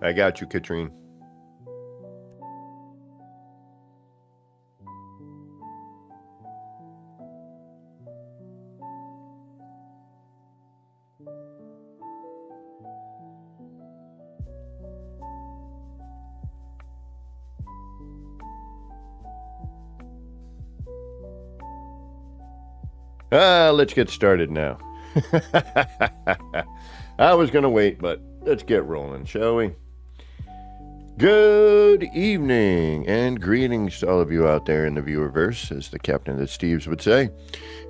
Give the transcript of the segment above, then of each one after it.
I got you, Katrine. Let's get started now. I was going to wait, but let's get rolling, shall we? Good evening and greetings to all of you out there in the viewerverse, as the captain of the Steves would say.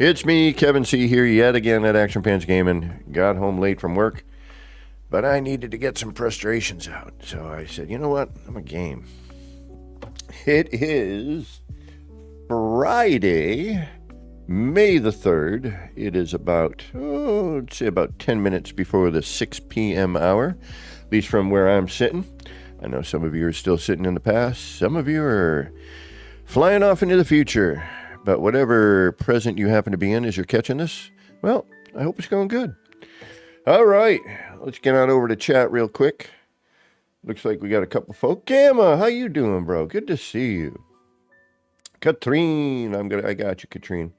It's me, Kevin C, here yet again at Action Pants Gaming. Got home late from work, but I needed to get some frustrations out. So I said, you know what? I'm a game. It is Friday, May the 3rd. It is about, let's say about 10 minutes before the 6 p.m. hour, at least from where I'm sitting. I know some of you are still sitting in the past. Some of you are flying off into the future. But whatever present you happen to be in as you're catching this, well, I hope it's going good. All right, let's get on over to chat real quick. Looks like we got a couple folk. Gamma, how you doing, bro? Good to see you. Katrine, I got you, Katrine.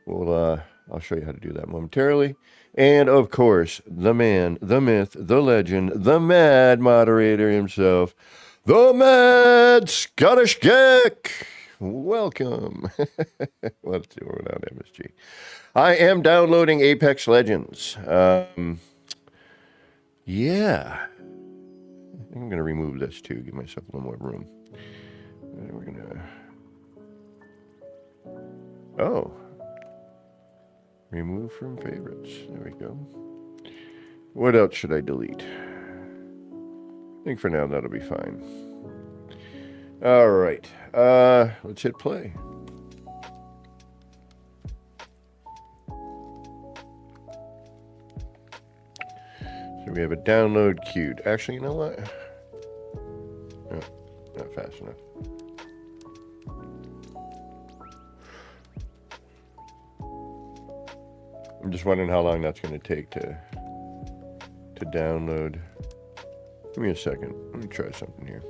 Well, I'll show you how to do that momentarily. And of course, the man, the myth, the legend, the mad moderator himself, the mad Scottish Geck. Welcome. What's going on, MSG? I am downloading Apex Legends. Yeah. I'm going to remove this too, give myself a little more room. And we're going to... Oh. Remove from favorites. There we go. What else should I delete? I think for now that'll be fine. All right. Let's hit play. So we have a download queued. Actually, you know what? No, not fast enough. I'm just wondering how long that's going to take to download. Give me a second. Let me try something here.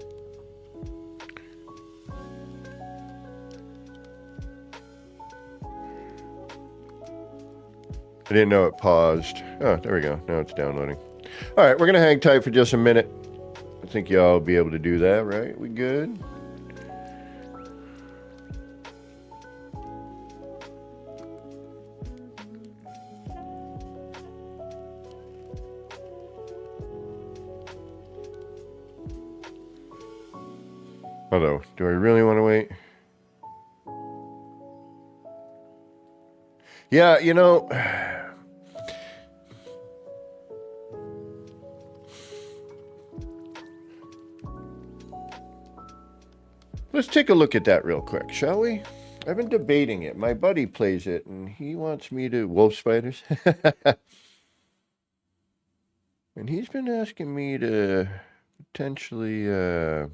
I didn't know it paused. Oh, there we go. Now it's downloading. All right, we're going to hang tight for just a minute. I think y'all will be able to do that, right? We good? Although, do I really want to wait? Yeah, you know, let's take a look at that real quick, shall we? I've been debating it. My buddy plays it, and he wants me to... Wolf spiders? And he's been asking me to potentially...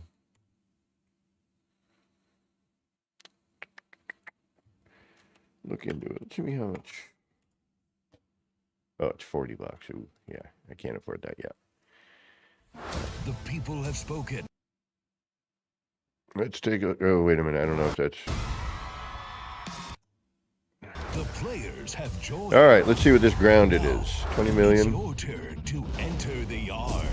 look into it. Let's see how much. Oh, it's $40. Ooh, yeah, I can't afford that yet. The people have spoken. Let's take a. Oh, wait a minute. I don't know if that's. The players have joined. All right, let's see what this grounded is. 20 million. It's your turn to enter the yard.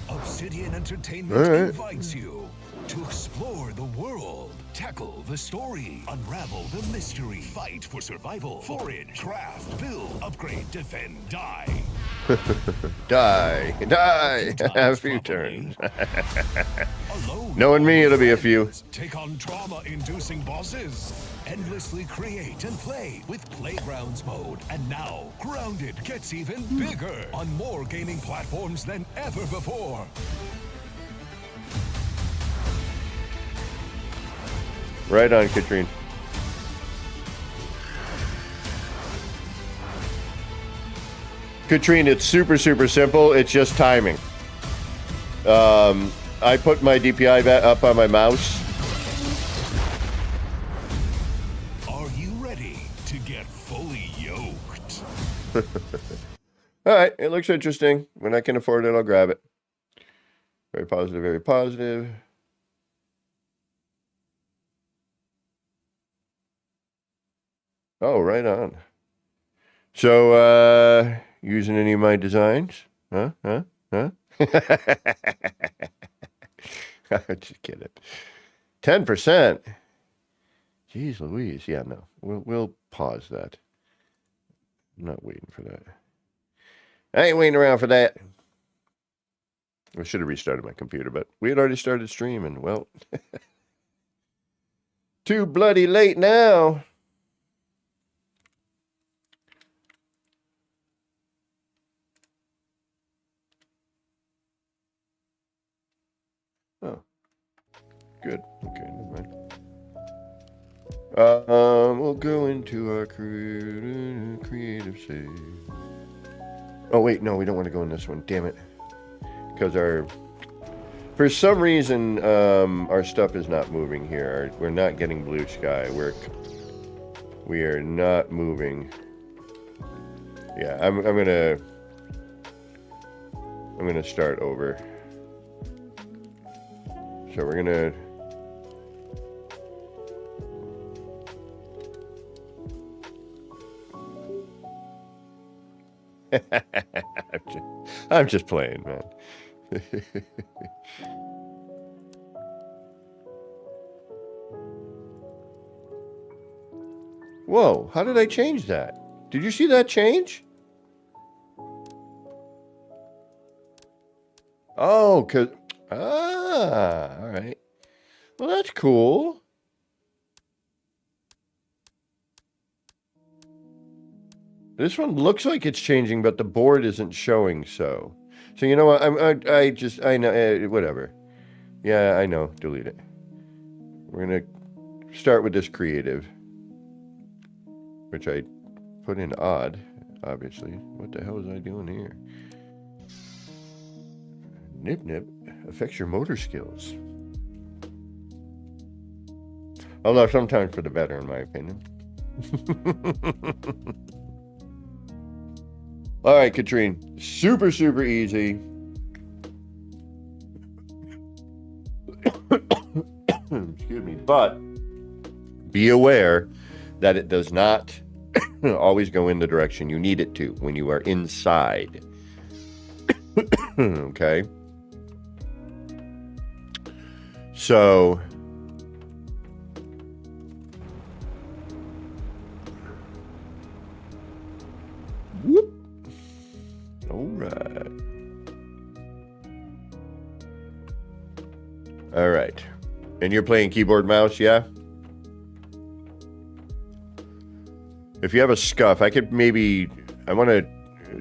Obsidian Entertainment invites you to explore the world, tackle the story, unravel the mystery, fight for survival, forage, craft, build, upgrade, defend, die. Die. Have a few turns. Knowing me, it'll be a few. Take on trauma-inducing bosses. Endlessly create and play with Playgrounds mode. And now, Grounded gets even bigger on more gaming platforms than ever before. Right on, Katrine. Katrine, it's super simple. It's just timing. I put my DPI up on my mouse. Are you ready to get fully yoked? All right, it looks interesting. When I can afford it, I'll grab it. Very positive, very positive. Oh, right on. So, using any of my designs? Huh? Just kidding. 10%. Jeez Louise. Yeah, no. We'll pause that. I'm not waiting for that. I ain't waiting around for that. I should have restarted my computer, but we had already started streaming. Well, too bloody late now. Oh, good. Okay, never mind. We'll go into our creative save. Oh wait, no, we don't want to go in this one. Damn it, because for some reason, our stuff is not moving here. We're not getting blue sky. We are not moving. Yeah, I'm gonna start over. So we're gonna. I'm just playing, man. Whoa, how did I change that? Did you see that change? Oh, all right. Well, that's cool. This one looks like it's changing, but the board isn't showing so. So you know what? I know, whatever. Yeah, I know. Delete it. We're gonna start with this creative, which I put in odd, obviously. What the hell was I doing here? Nip nip affects your motor skills. Although sometimes for the better, in my opinion. All right, Katrine. Super, super easy. Excuse me. But be aware that it does not always go in the direction you need it to when you are inside. Okay? So... whoop. All right. All right. And you're playing keyboard mouse, yeah? If you have a scuff, I want to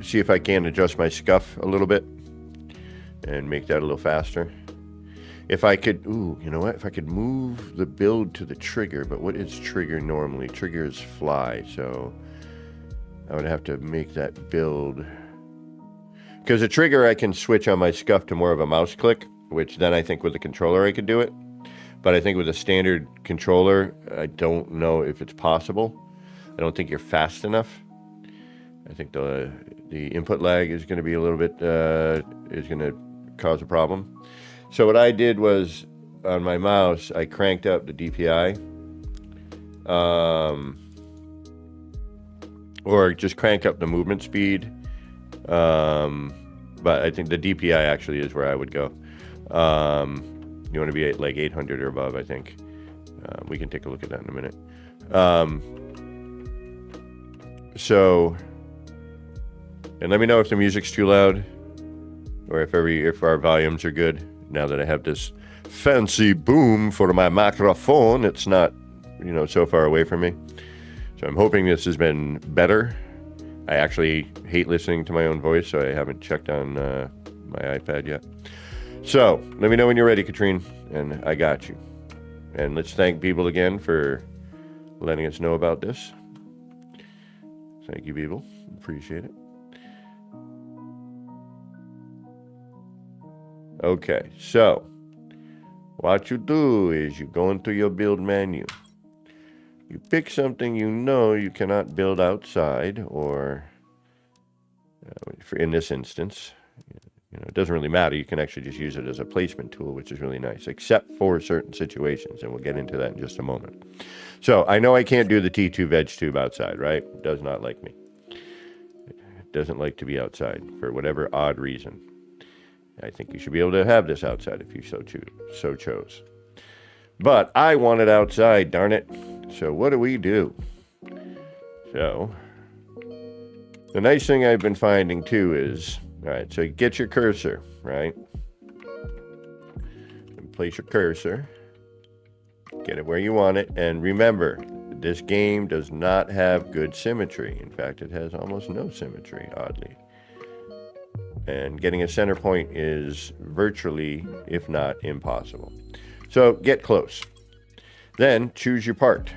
see if I can adjust my scuff a little bit and make that a little faster. If I could, you know what? If I could move the build to the trigger, but what is trigger normally? Trigger is fly, so I would have to make that build. Because the trigger I can switch on my scuff to more of a mouse click, which then I think with the controller I could do it. But I think with a standard controller, I don't know if it's possible. I don't think you're fast enough. I think the input lag is going to be a little bit, is going to cause a problem. So what I did was, on my mouse, I cranked up the DPI. Or just crank up the movement speed. But I think the DPI actually is where I would go. You want to be at like 800 or above, I think. We can take a look at that in a minute. And let me know if the music's too loud, or if our volumes are good. Now that I have this fancy boom for my microphone, it's not, so far away from me. So I'm hoping this has been better. I actually hate listening to my own voice, so I haven't checked on my iPad yet. So let me know when you're ready, Katrine, and I got you. And let's thank Beeble again for letting us know about this. Thank you, Beeble. Appreciate it. Okay, so what you do is you go into your build menu. You pick something you cannot build outside, or in this instance, it doesn't really matter. You can actually just use it as a placement tool, which is really nice, except for certain situations, and we'll get into that in just a moment. So I know I can't do the T2 veg tube outside, right? It does not like me. It doesn't like to be outside for whatever odd reason. I think you should be able to have this outside if you so chose. But I want it outside, darn it. so what do we do? So, the nice thing I've been finding too is, all right, so you get your cursor, right? And place your cursor. Get it where you want it. And remember, this game does not have good symmetry. In fact, it has almost no symmetry, oddly. And getting a center point is virtually, if not impossible. So get close. Then choose your part.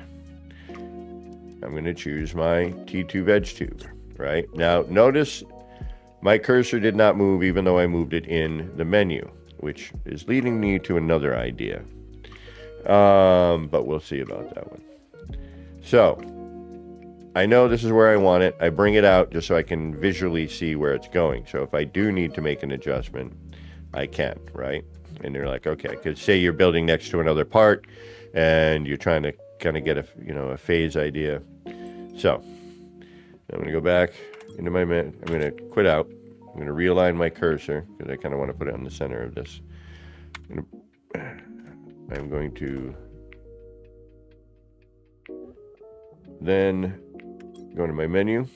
I'm going to choose my T2 veg tube, right? Now, notice my cursor did not move even though I moved it in the menu, which is leading me to another idea. But we'll see about that one. So, I know this is where I want it. I bring it out just so I can visually see where it's going. So if I do need to make an adjustment, I can, right? And you're like, okay, because say you're building next to another part and you're trying to kind of get a phase idea. So I'm going to go back into my I'm going to quit out. I'm going to realign my cursor because I kind of want to put it on the center of this. I'm going to then go into my menu.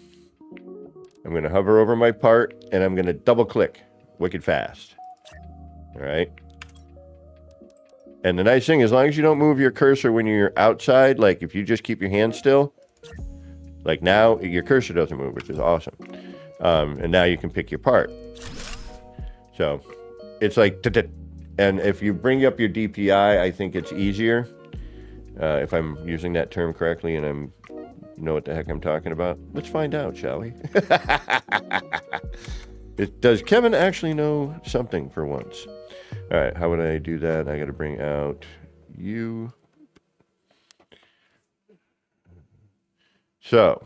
I'm going to hover over my part and I'm going to double click wicked fast. All right. And the nice thing, as long as you don't move your cursor when you're outside, like if you just keep your hand still, like now your cursor doesn't move, which is awesome. And now you can pick your part. So it's like, and if you bring up your DPI, I think it's easier. If I'm using that term correctly and I'm know what the heck I'm talking about. Let's find out, shall we? Does Kevin actually know something for once? All right, how would I do that? I got to bring out you. So,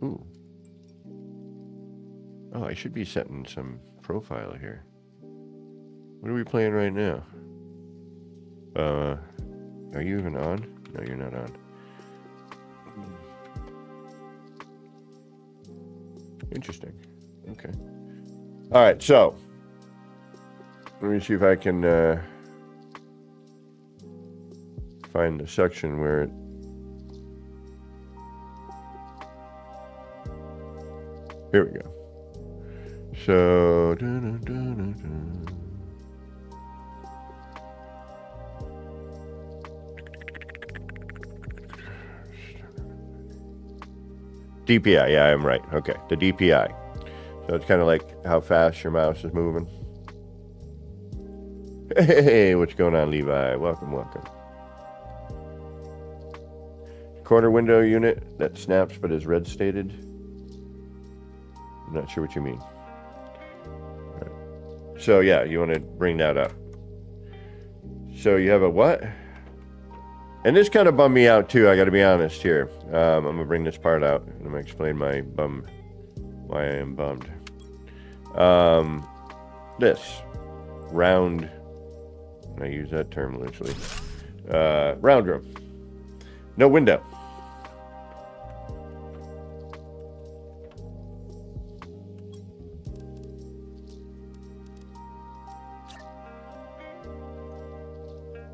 ooh. Oh, I should be setting some profile here. What are we playing right now? Are you even on? No, you're not on. Interesting. Okay. All right, so let me see if I can find the section where it. Here we go. So. DPI, yeah, I'm right. Okay, the DPI. So it's kind of like how fast your mouse is moving. Hey, what's going on, Levi? Welcome, welcome. Corner window unit that snaps but is red stated. I'm not sure what you mean. Right. So yeah, you want to bring that up. So you have a what? And this kind of bummed me out too, I got to be honest here. I'm going to bring this part out and I'm going to explain why I am bummed. This round, I use that term loosely, round room. No window.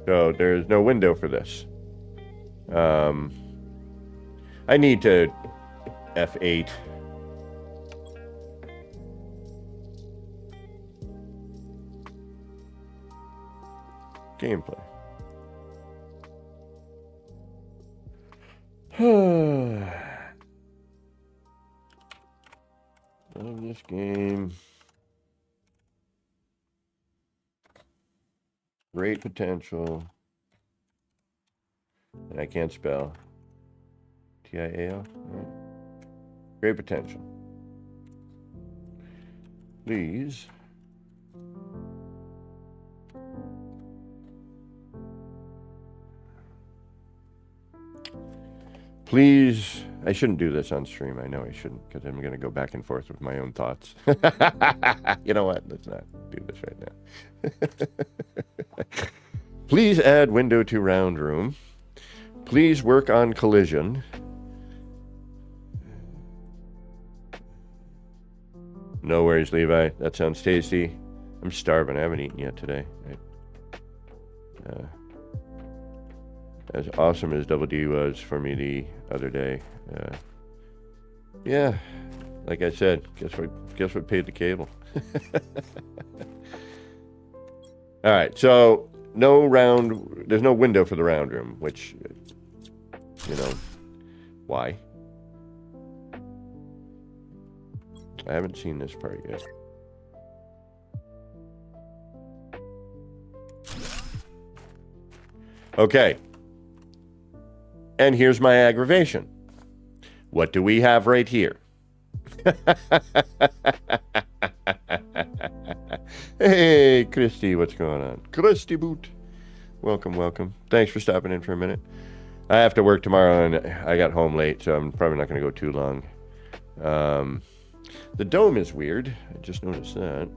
So there's no window for this. I need to F8. Gameplay. Love this game. Great potential. And I can't spell. TIAL? Right. Great potential. Please. Please. I shouldn't do this on stream. I know I shouldn't, because I'm going to go back and forth with my own thoughts. You know what? Let's not do this right now. Please add window to round room. Please work on collision. No worries, Levi. That sounds tasty. I'm starving. I haven't eaten yet today. As awesome as Double D was for me the other day. Yeah, like I said, guess what paid the cable? All right, so there's no window for the round room, which, why? I haven't seen this part yet. Okay. And here's my aggravation. What do we have right here? Hey, Christy, what's going on? Christy Boot. Welcome. Thanks for stopping in for a minute. I have to work tomorrow, and I got home late, so I'm probably not going to go too long. The dome is weird. I just noticed that.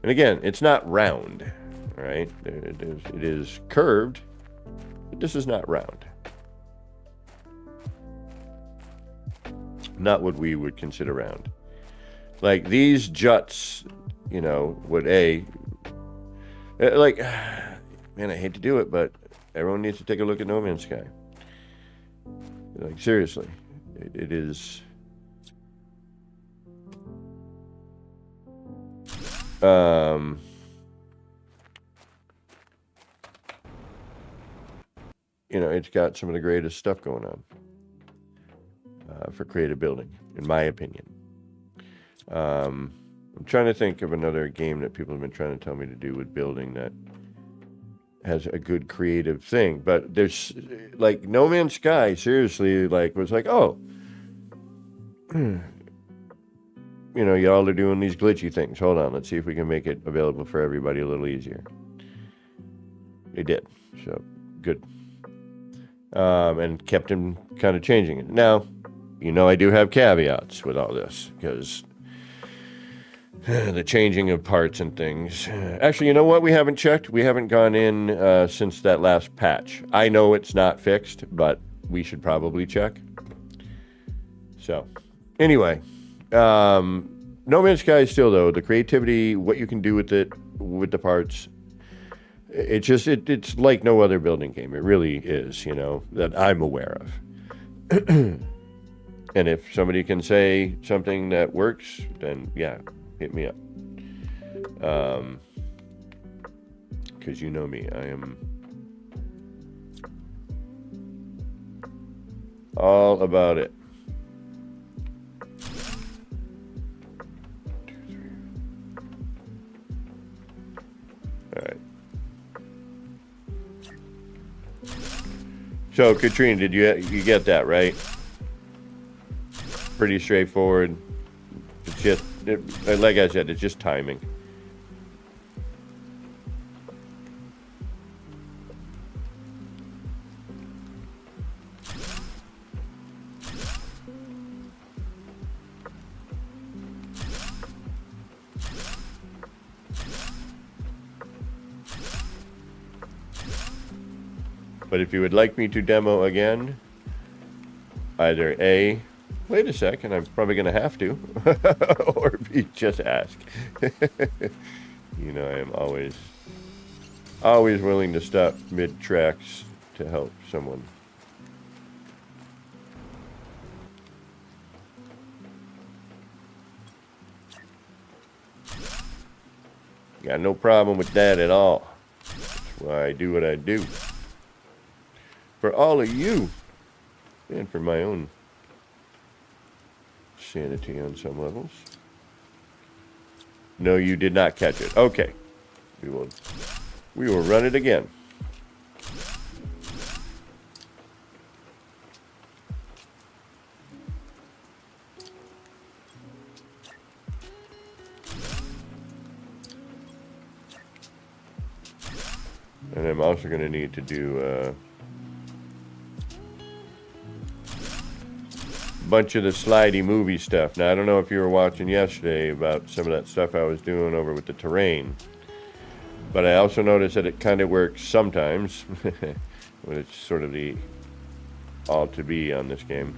And again, it's not round, right? It is curved, but this is not round. Not what we would consider round. Like these juts, would like, man, I hate to do it, but everyone needs to take a look at No Man's Sky. Like, seriously, it is. It's got some of the greatest stuff going on for creative building, in my opinion. I'm trying to think of another game that people have been trying to tell me to do with building that has a good creative thing. But there's, like, No Man's Sky, seriously, was like, oh, y'all are doing these glitchy things. Hold on, let's see if we can make it available for everybody a little easier. They did, so good. And kept him kind of changing it. Now, I do have caveats with all this, because the changing of parts and things. Actually, you know what? We haven't checked. We haven't gone in since that last patch. I know it's not fixed, but we should probably check. So, anyway, No Man's Sky is still, though, the creativity, what you can do with it, with the parts, it's like no other building game. It really is, that I'm aware of. And if somebody can say something that works, then yeah, hit me up. Because you know me, I am all about it. 2, 3. All right. So, Katrina, did you get that right? Pretty straightforward. It's just, like I said, it's just timing. But if you would like me to demo again, either A, wait a second, I'm probably going to have to, or B, just ask. I am always willing to stop mid-tracks to help someone. Got no problem with that at all. That's why I do what I do. For all of you, and for my own sanity on some levels. No, you did not catch it. Okay. We will run it again. And I'm also going to need to do bunch of the slidey movie stuff. Now, I don't know if you were watching yesterday about some of that stuff I was doing over with the terrain, but I also noticed that it kind of works sometimes when it's sort of the all to be on this game.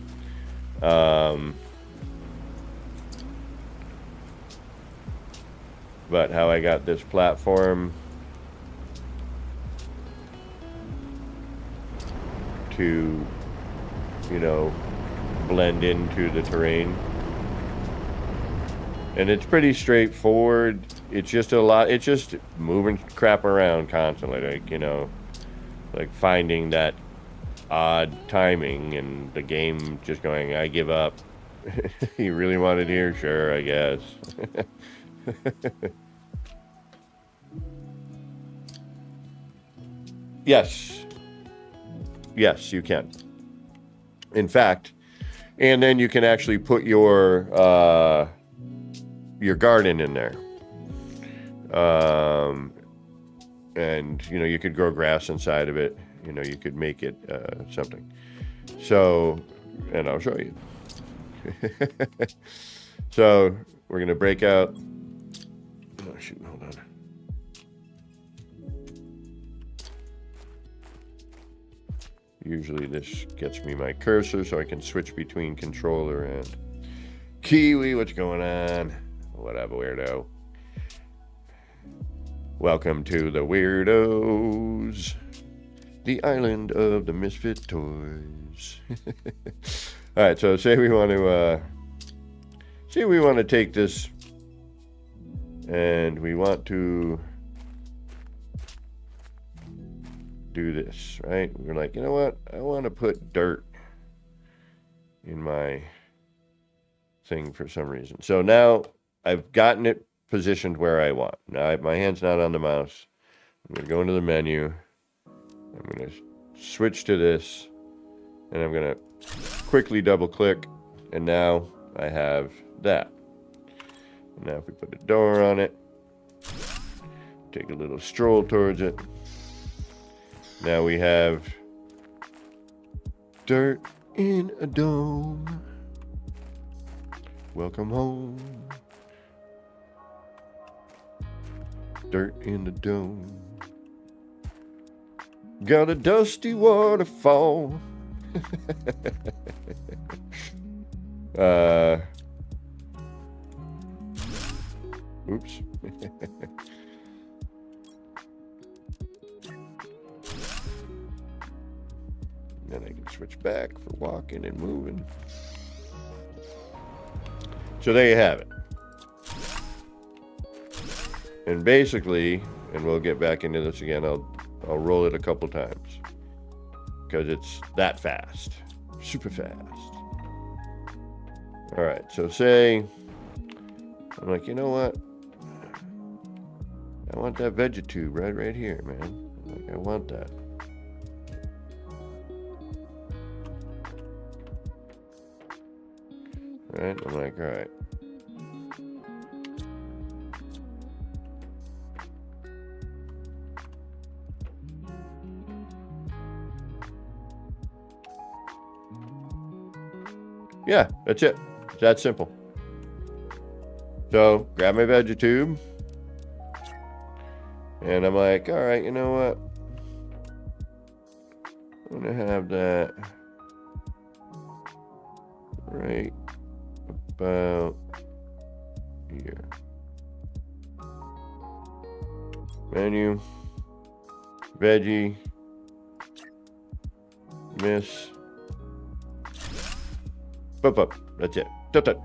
But how I got this platform to, you know, blend into the terrain. And it's pretty straightforward. It's just it's just moving crap around constantly, like, you know, like finding that odd timing and the game just going, I give up. You really want it here? Sure, I guess. Yes. Yes, you can. In fact, and then you can actually put your garden in there. And, you know, you could grow grass inside of it. You know, you could make it something. So, and I'll show you. So, we're going to break out. Oh, shoot, hold on. Usually this gets me my cursor so I can switch between controller and Kiwi. What's going on? What up, weirdo? Welcome to the Weirdos, the island of the misfit toys. All right, so say we want to take this and we want to do this, right? We're like, you know what? I want to put dirt in my thing for some reason. So now I've gotten it positioned where I want. Now my hand's not on the mouse. I'm going to go into the menu. I'm going to switch to this, and I'm going to quickly double click, and now I have that. And now if we put a door on it, take a little stroll towards it. Now we have dirt in a dome. Welcome home. Dirt in the dome. Got a dusty waterfall. Oops. Then I can switch back for walking and moving. So there you have it. And basically, and we'll get back into this again, I'll roll it a couple times because it's that fast, super fast. All right, so say I'm like, you know what? I want that vegetube right here, man. Like, I want that. All right, I'm like, all right. Yeah, that's it. It's that simple. So, grab my vegetube. And I'm like, all right, you know what? I'm going to have that right about here. Menu. Veggie. Miss. Up. That's it. Tut.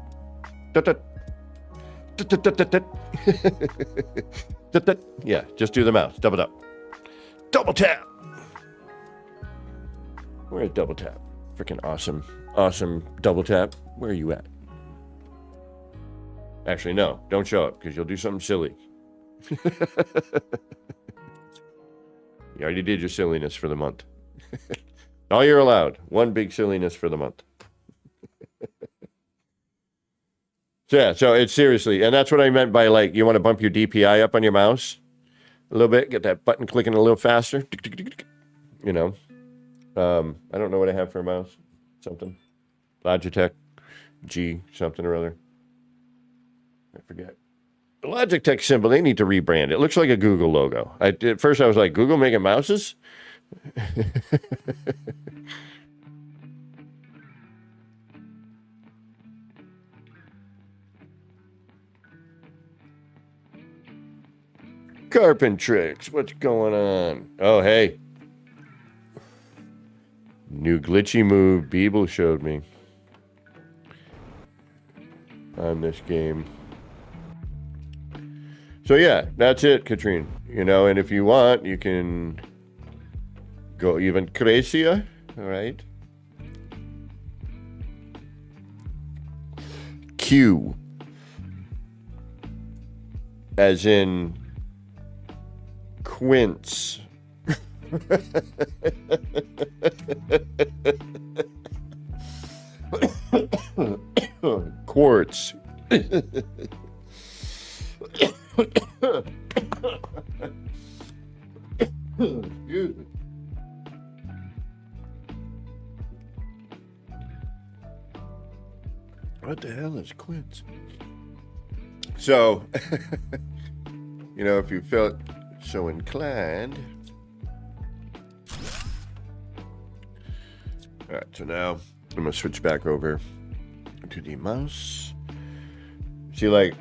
Yeah, just do the mouse. Double up. Double tap. Where's double tap? Freaking awesome double tap. Where are you at? Actually, no. Don't show up because you'll do something silly. You already did your silliness for the month. All you're allowed. One big silliness for the month. So yeah, so it's seriously, and that's what I meant by, like, you want to bump your DPI up on your mouse a little bit, get that button clicking a little faster. You know, I don't know what I have for a mouse. Something. Logitech G something or other. I forget. The Logitech symbol, they need to rebrand. It looks like a Google logo. At first I was like, Google making mouses? Carpentrix, what's going on? Oh, hey. New glitchy move Beeble showed me on this game. So yeah, that's it, Katrine. You know, and if you want, you can go even crazier, all right? Q. As in quince. Quartz. Excuse me. What the hell is quince? So, you know, if you felt so inclined. All right, so now I'm gonna switch back over to the mouse. See, like,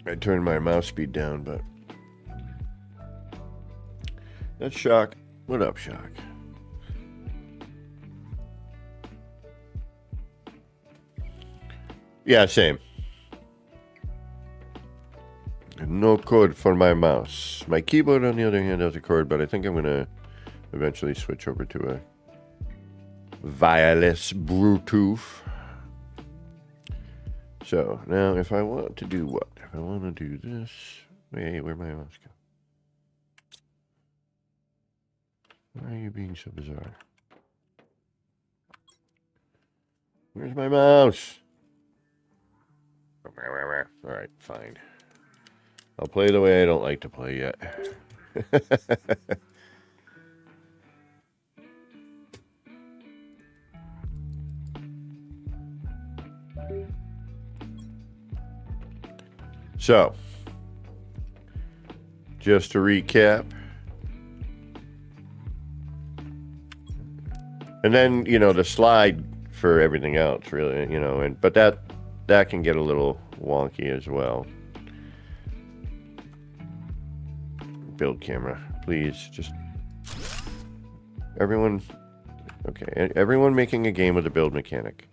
I turned my mouse speed down, but that's Shock. What up, Shock? Yeah, same. No cord for my mouse. My keyboard, on the other hand, has a cord, but I think I'm gonna eventually switch over to a wireless Bluetooth. So now if I want to do what? If I want to do this, wait, where'd my mouse go? Why are you being so bizarre? Where's my mouse? All right, fine. I'll play the way I don't like to play yet. So, just to recap. And then, you know, the slide for everything else, really, you know, but that can get a little wonky as well. Build camera, please, just everyone. Okay, everyone making a game with a build mechanic.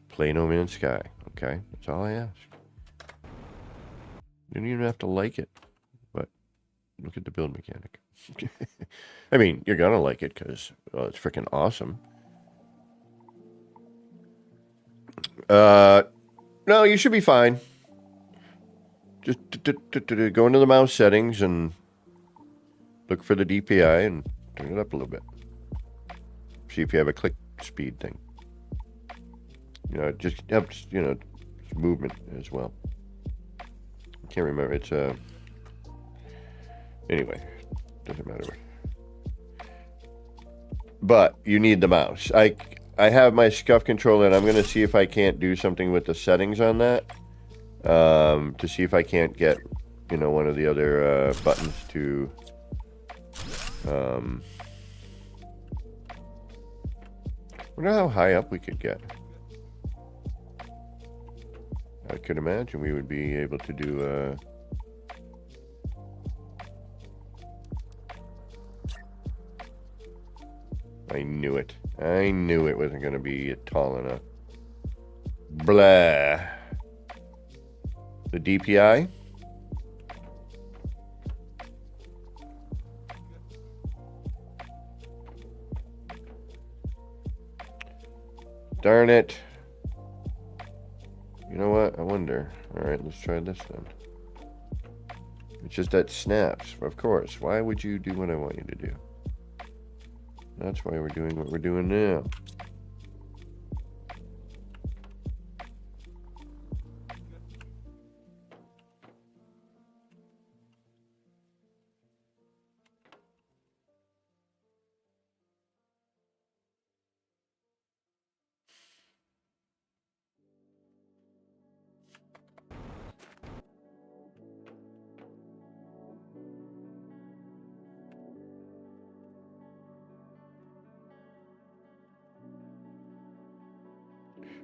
Play No Man's Sky, okay? That's all I ask. You don't even have to like it, but look at the build mechanic. I mean, you're gonna like it because, well, it's freaking awesome. No, you should be fine. Just go into the mouse settings and look for the DPI and turn it up a little bit. See if you have a click speed thing. You know, it just helps, you know, movement as well. I can't remember. It's anyway, doesn't matter. But you need the mouse. I have my SCUF controller, and I'm going to see if I can't do something with the settings on that. To see if I can't get, you know, one of the other buttons to wonder how high up we could get. I could imagine we would be able to do I knew it. I knew it wasn't going to be tall enough. Blah. The DPI? Darn it. You know what? I wonder. All right, let's try this then. It's just that snaps, of course. Why would you do what I want you to do? That's why we're doing what we're doing now.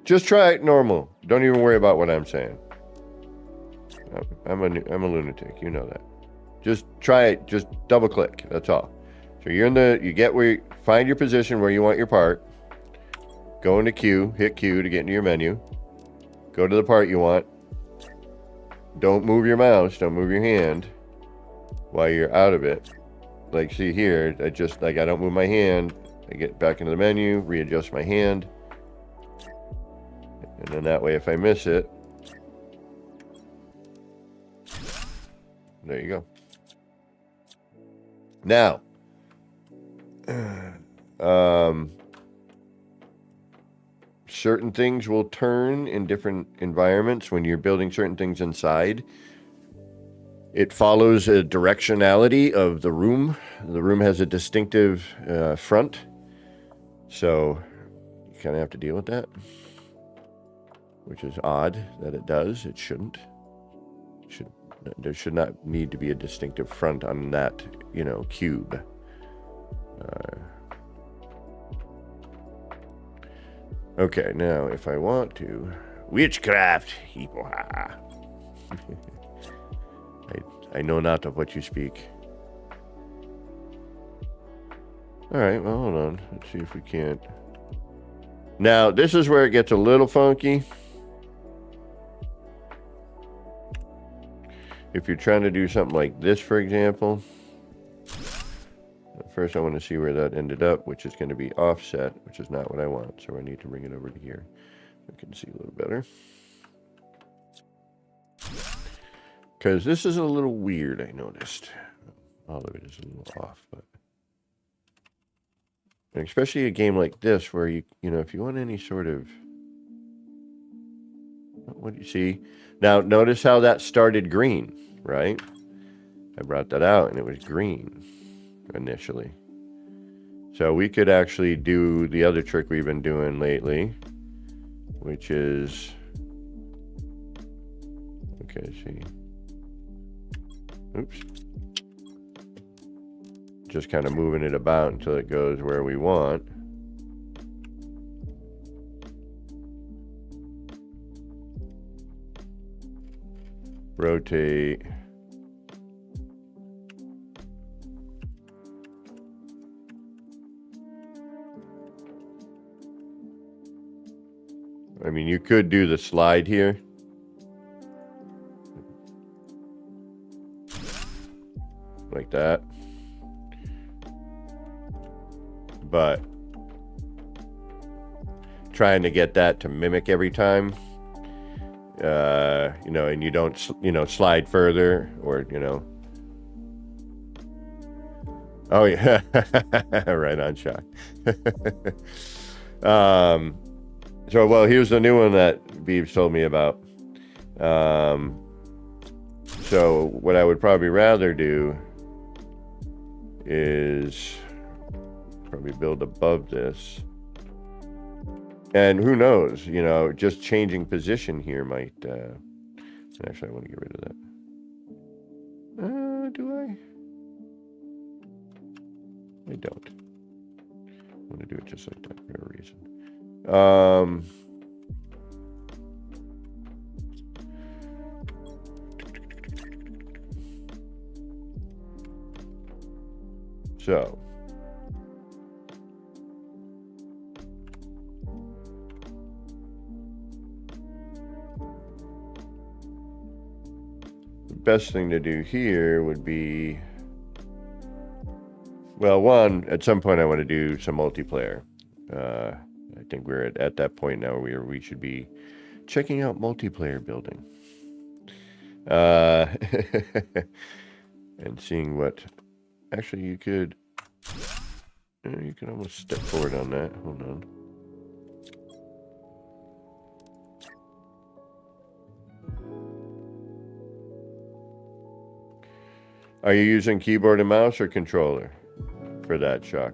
Just try it normal. Don't even worry about what I'm saying. I'm a lunatic. You know that. Just try it. Just double click. That's all. So you get where find your position where you want your part. Go into Q, hit Q to get into your menu. Go to the part you want. Don't move your mouse, don't move your hand while you're out of it. Like, see here, I don't move my hand. I get back into the menu, readjust my hand. And then that way, if I miss it, there you go. Now, certain things will turn in different environments when you're building certain things inside. It follows a directionality of the room. The room has a distinctive front. So you kind of have to deal with that, which is odd that it does. It shouldn't. There should not need to be a distinctive front on that, cube. Okay, now if I want to, witchcraft. I know not of what you speak. All right, well, hold on. Let's see if we can't. Now, this is where it gets a little funky. If you're trying to do something like this, for example, first I want to see where that ended up, which is going to be offset, which is not what I want. So I need to bring it over to here. I can see a little better. Because this is a little weird, I noticed. All of it is a little off, but... And especially a game like this where if you want any sort of... What do you see? Now, notice how that started green, right? I brought that out and it was green initially. So we could actually do the other trick we've been doing lately, which is... Okay, see... Oops. Just kind of moving it about until it goes where we want. Rotate. I mean, you could do the slide here. Like that. But trying to get that to mimic every time, and you don't, slide further or, Oh, yeah. Right on shot. Well, here's the new one that Beebs told me about. So what I would probably rather do is probably build above this. And who knows, just changing position here might... Actually, I want to get rid of that. Do I? I don't. I want to do it just like that for a reason. So... best thing to do here would be, well, one, at some point I want to do some multiplayer. I think we're at that point now where we should be checking out multiplayer building. And seeing what, actually you could almost step forward on that. Hold on. Are you using keyboard and mouse or controller for that, Chuck?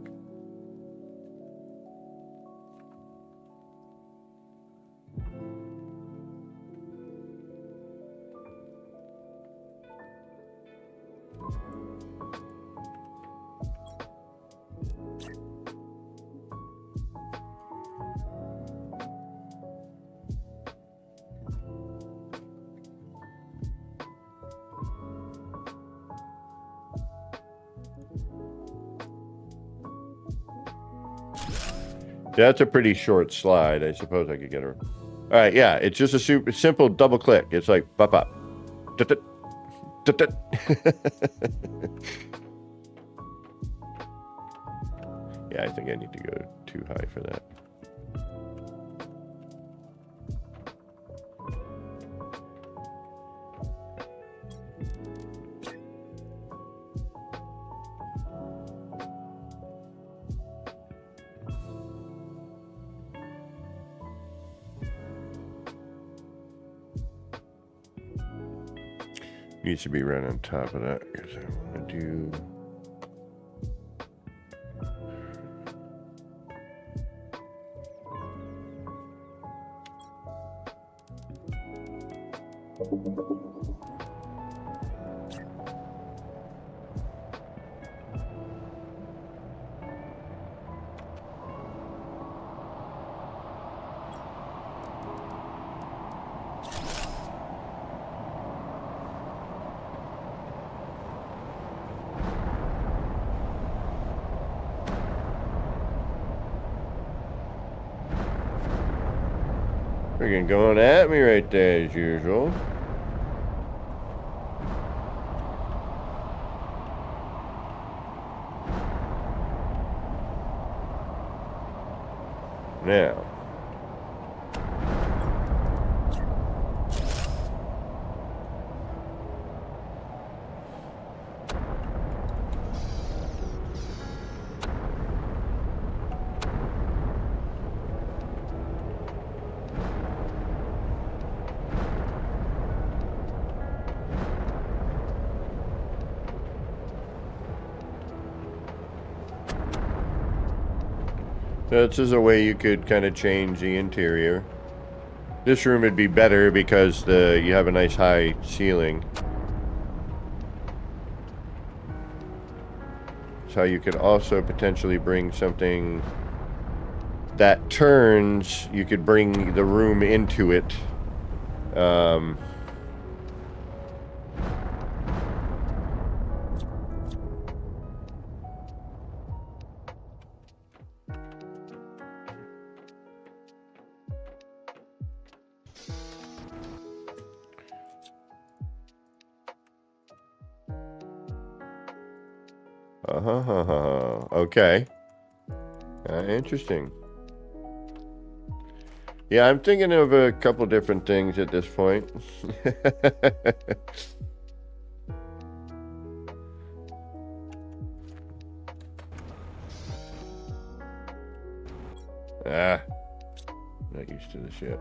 That's a pretty short slide. I suppose I could get her. All right, yeah, it's just a super simple double click. It's like pop up. Yeah, I think I need to go too high for that. Needs to be right on top of that because I want to do. Freaking going at me right there as usual. Now. This is a way you could kind of change the interior. This room would be better because you have a nice high ceiling. So you could also potentially bring something that turns. You could bring the room into it. Okay. Interesting. Yeah, I'm thinking of a couple different things at this point. Not used to this yet.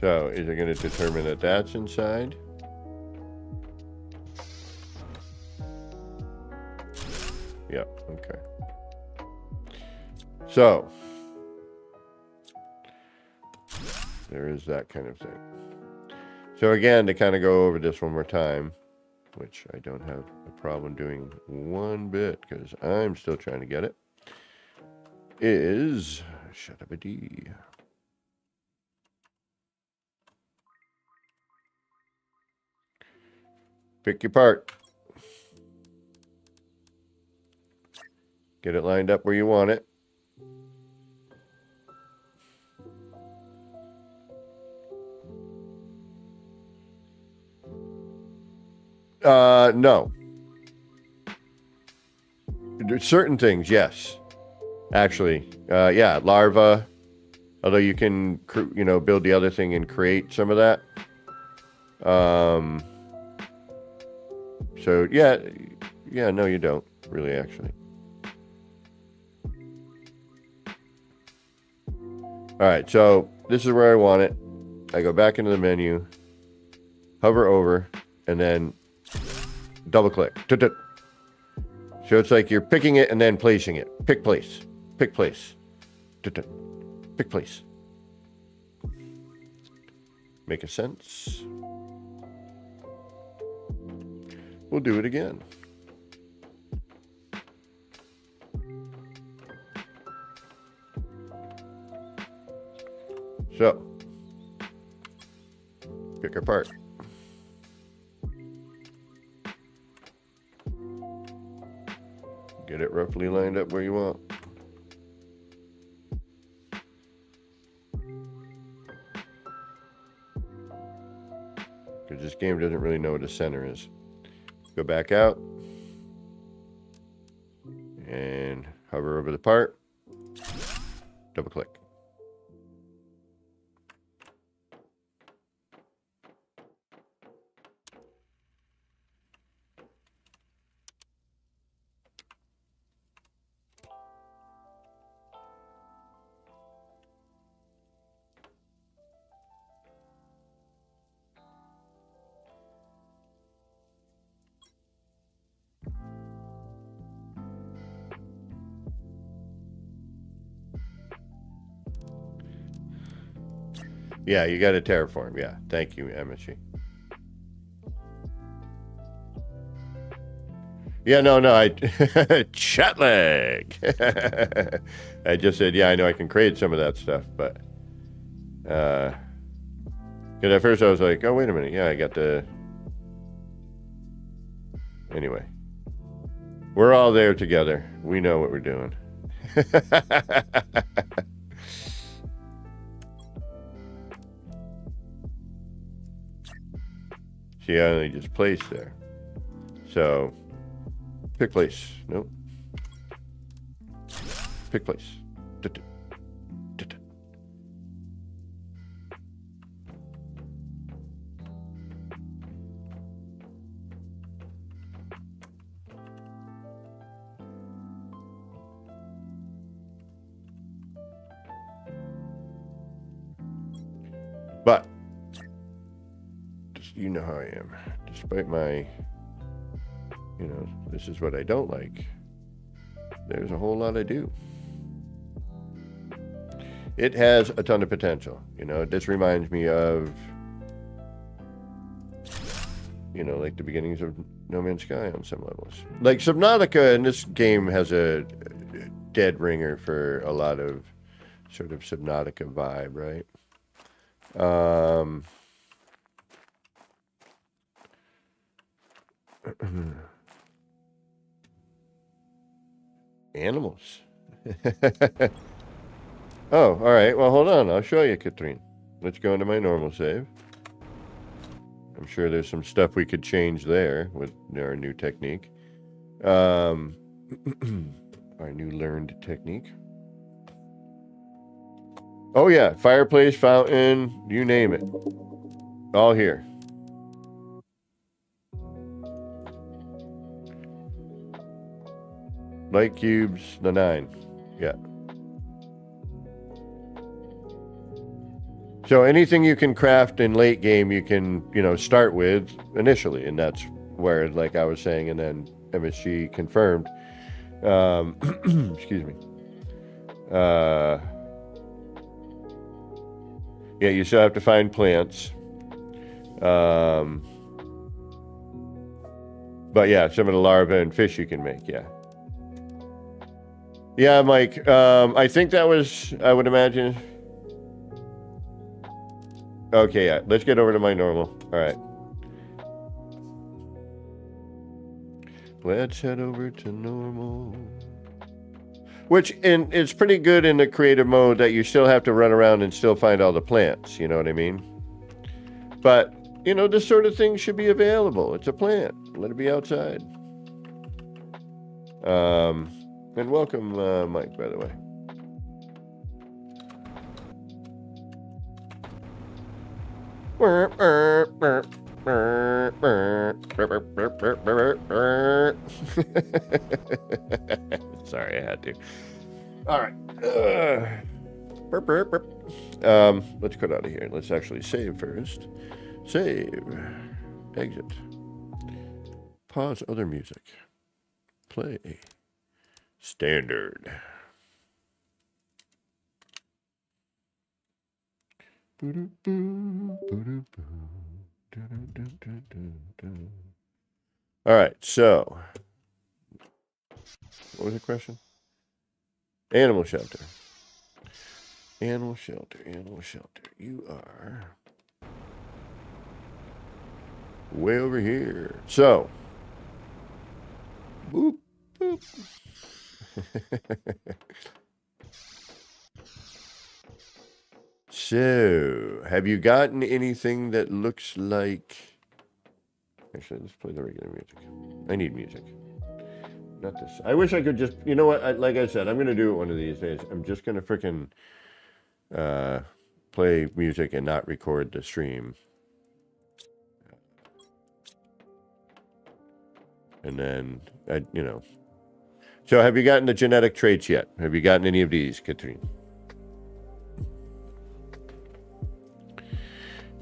So, is it going to determine that that's inside? Yep, okay. So, there is that kind of thing. So again, to kind of go over this one more time, which I don't have a problem doing one bit because I'm still trying to get it, is shut up a D. Pick your part. Get it lined up where you want it. No. There's certain things, yes. Actually, yeah, larva. Although you can, build the other thing and create some of that. So yeah, no, you don't really actually. All right, so this is where I want it. I go back into the menu, hover over, and then double click. So it's like you're picking it and then placing it. Pick place. Pick place. Pick place. Make a sense? We'll do it again. So, pick our part. Get it roughly lined up where you want. Because this game doesn't really know what the center is. Go back out. And hover over the part. Double click. Yeah, you got to terraform. Yeah, thank you, MSG. Yeah, no, I chat lag. I just said, yeah, I know I can create some of that stuff, but because at first I was like, oh, wait a minute, yeah, I got the. Anyway, we're all there together. We know what we're doing. See, I only just placed there. So, pick place. Nope. Pick place. But, you know how I am. Despite my, this is what I don't like. There's a whole lot I do. It has a ton of potential. This reminds me of, like the beginnings of No Man's Sky on some levels. Like Subnautica in this game has a dead ringer for a lot of sort of Subnautica vibe, right? Animals. Oh, all right. Well, hold on. I'll show you, Katrine. Let's go into my normal save. I'm sure there's some stuff we could change there with our new technique. Our new learned technique. Oh, yeah. Fireplace, fountain, you name it. All here. Light cubes, the 9. Yeah. So anything you can craft in late game, you can, start with initially. And that's where, like I was saying, and then MSG confirmed. Excuse me. Yeah, you still have to find plants. But yeah, some of the larvae and fish you can make, yeah. Yeah, Mike, I think that was, I would imagine. Okay, yeah, let's get over to my normal. All right. Let's head over to normal. Which, it's pretty good in the creative mode that you still have to run around and still find all the plants, you know what I mean? But, this sort of thing should be available. It's a plant. Let it be outside. And welcome, Mike, by the way. Sorry, I had to. All right. Let's get out of here. Let's actually save first. Save. Exit. Pause other music. Play. Standard. All right, so what was the question? Animal shelter. Animal shelter, animal shelter. You are way over here. So, boop, boop. So, have you gotten anything that looks like... Actually, let's play the regular music. I need music. Not this. I wish I could just... You know what? Like I said, I'm going to do it one of these days. I'm just going to freaking play music and not record the stream. And then, you know... So, have you gotten the genetic traits yet? Have you gotten any of these, Katrine?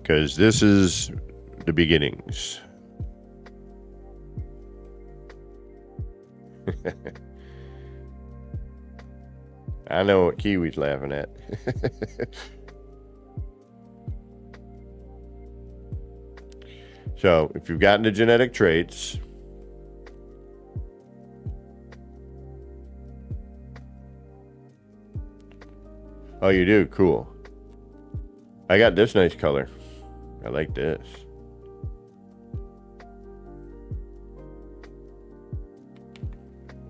Because this is the beginnings. I know what Kiwi's laughing at. So, if you've gotten the genetic traits... Oh, you do? Cool. I got this nice color. I like this.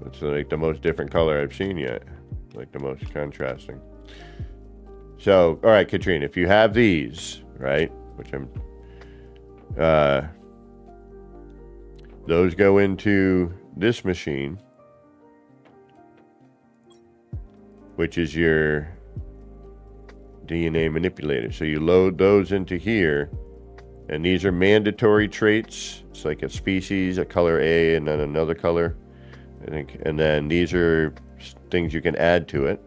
It's like the most different color I've seen yet. Like the most contrasting. So, all right, Katrine, if you have these, right, which I'm... those go into this machine, which is your DNA manipulator. So you load those into here, and these are mandatory traits. It's like a species, a color A, and then another color, I think. And then these are things you can add to it.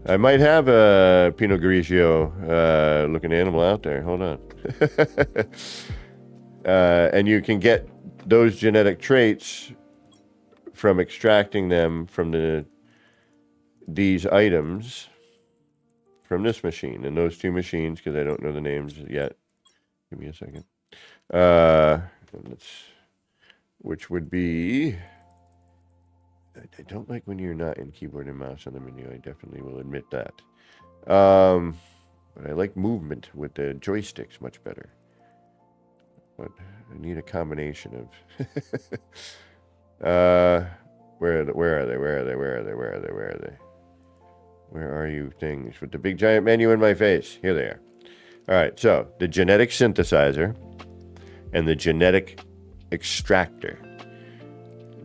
I might have a Pinot Grigio looking animal out there. Hold on. And you can get those genetic traits from extracting them from these items from this machine. And those two machines, because I don't know the names yet. Give me a second. Which would be... I don't like when you're not in keyboard and mouse on the menu. I definitely will admit that. But I like movement with the joysticks much better. But I need a combination of... where are they? Where are you things with the big giant menu in my face? Here they are. All right, so the genetic synthesizer and the genetic extractor.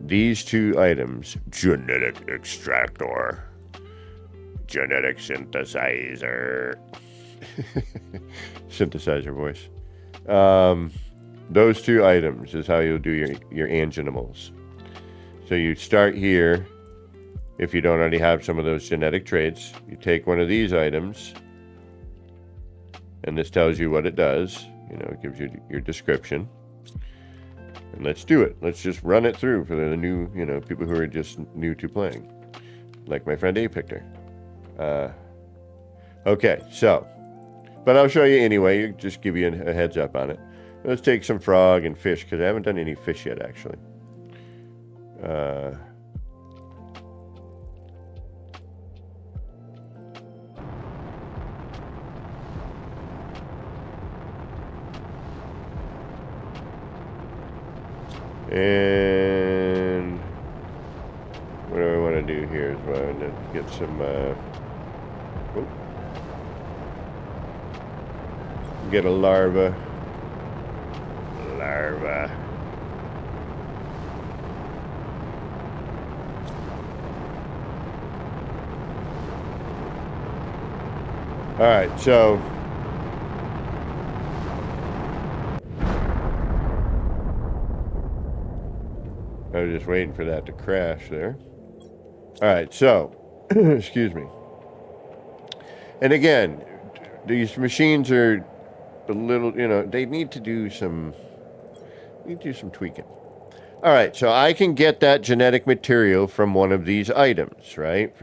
These two items, genetic extractor, genetic synthesizer, synthesizer voice. Those two items is how you'll do your angenimals. So you start here. If you don't already have some of those genetic traits, you take one of these items, and this tells you what it does. You know, it gives you your description. And let's do it. Let's just run it through for the new, you know, people who are just new to playing. Like my friend A-Pictor. Okay, so. But I'll show you anyway. Just give you a heads up on it. Let's take some frog and fish, because I haven't done any fish yet, actually. And what do I want to do here is I want to get some get a larva. All right, so I was just waiting for that to crash there. All right, so, excuse me. And again, these machines are a little, you know, they need to do some tweaking. All right, so I can get that genetic material from one of these items, right?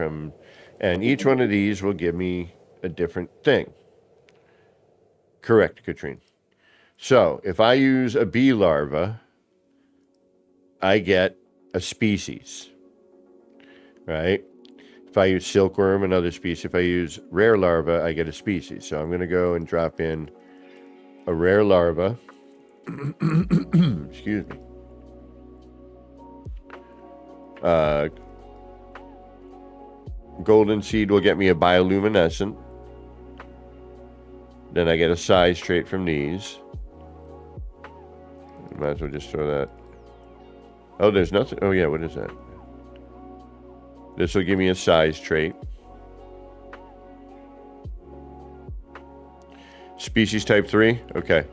And each one of these will give me a different thing. Correct, Katrine. So, if I use a bee larva, I get a species, right? If I use silkworm, another species. If I use rare larva, I get a species. So I'm going to go and drop in a rare larva. Excuse me. Golden seed will get me a bioluminescent. Then I get a size trait from these. Might as well just throw that. Oh, there's nothing. Oh, yeah, what is that? This will give me a size trait. Species type 3? Okay.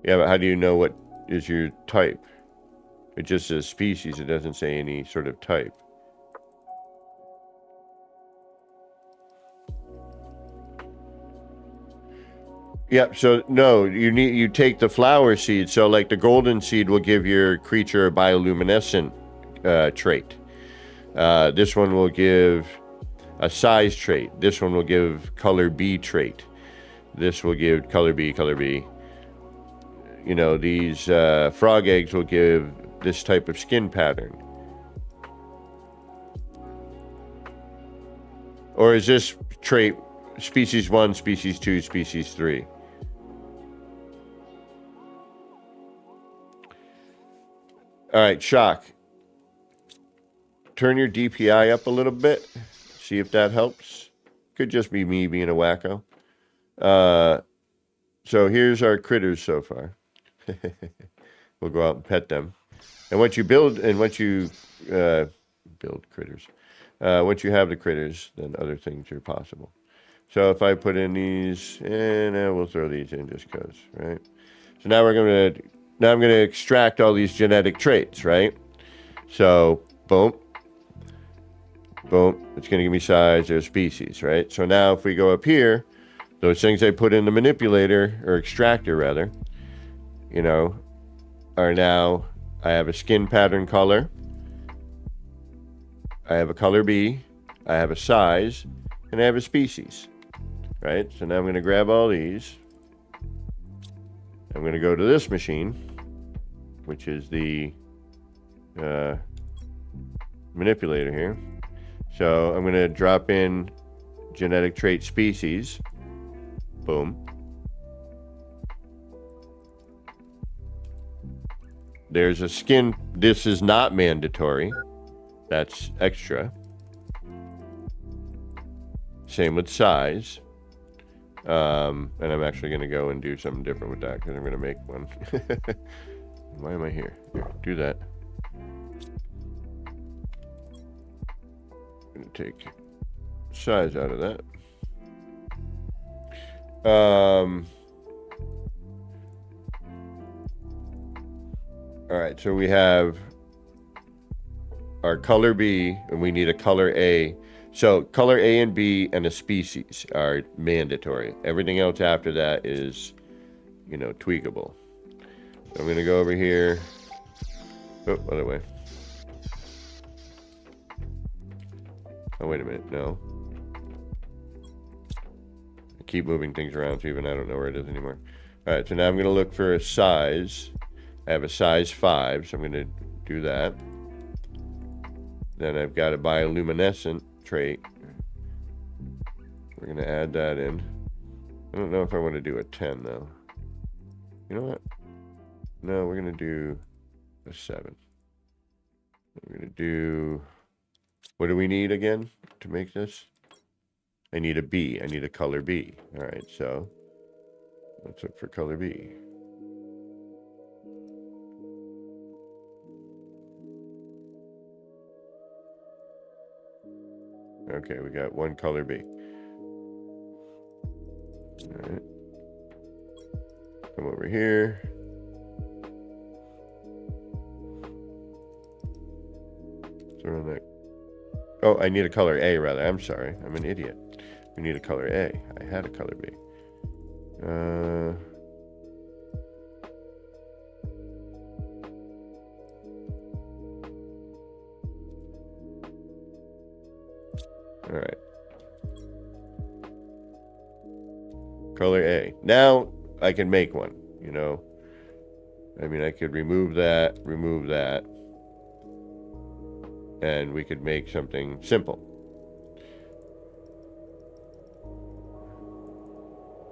Yeah, but how do you know what is your type? It just says species. It doesn't say any sort of type. Yep, so no, you take the flower seed. So like the golden seed will give your creature a bioluminescent trait. This one will give a size trait. This one will give color B trait. This will give color B, color B. You know, these frog eggs will give this type of skin pattern. Or is this trait species 1, species 2, species 3? All right, Shock. Turn your DPI up a little bit. See if that helps. Could just be me being a wacko. So here's our critters so far. We'll go out and pet them. And once you build, and once you build critters, once you have the critters, then other things are possible. So if I put in these, and we'll throw these in just because, right? So now I'm gonna extract all these genetic traits, right? So boom, boom. It's gonna give me size. There's species, right? So now if we go up here, those things I put in the manipulator or extractor rather, you know, are now, I have a skin pattern color, I have a color B, I have a size, and I have a species, right? So now I'm going to grab all these. I'm going to go to this machine, which is the manipulator here. So I'm going to drop in genetic trait species. Boom. There's a skin. This is not mandatory. That's extra. Same with size. And I'm actually going to go and do something different with that because I'm going to make one. Why am I here? Here, do that. I'm going to take size out of that. All right, so we have our color B, and we need a color A. So color A and B and a species are mandatory. Everything else after that is, you know, tweakable. So I'm going to go over here. Oh, other way. Oh, wait a minute. No. I keep moving things around, so even I don't know where it is anymore. All right, so now I'm going to look for a size. I have a size 5, so I'm going to do that. Then I've got a bioluminescent trait. We're going to add that in. I don't know if I want to do a 10, though. You know what? No, we're going to do a 7. We're going to do... What do we need again to make this? I need a B. I need a color B. All right, so let's look for color B. Okay, we got one color B. All right. Come over here. Throw in that. Oh, I need a color A rather. I'm sorry. I'm an idiot. We need a color A. I had a color B. All right. Color A. Now I can make one, you know. I mean, I could remove that. and we could make something simple.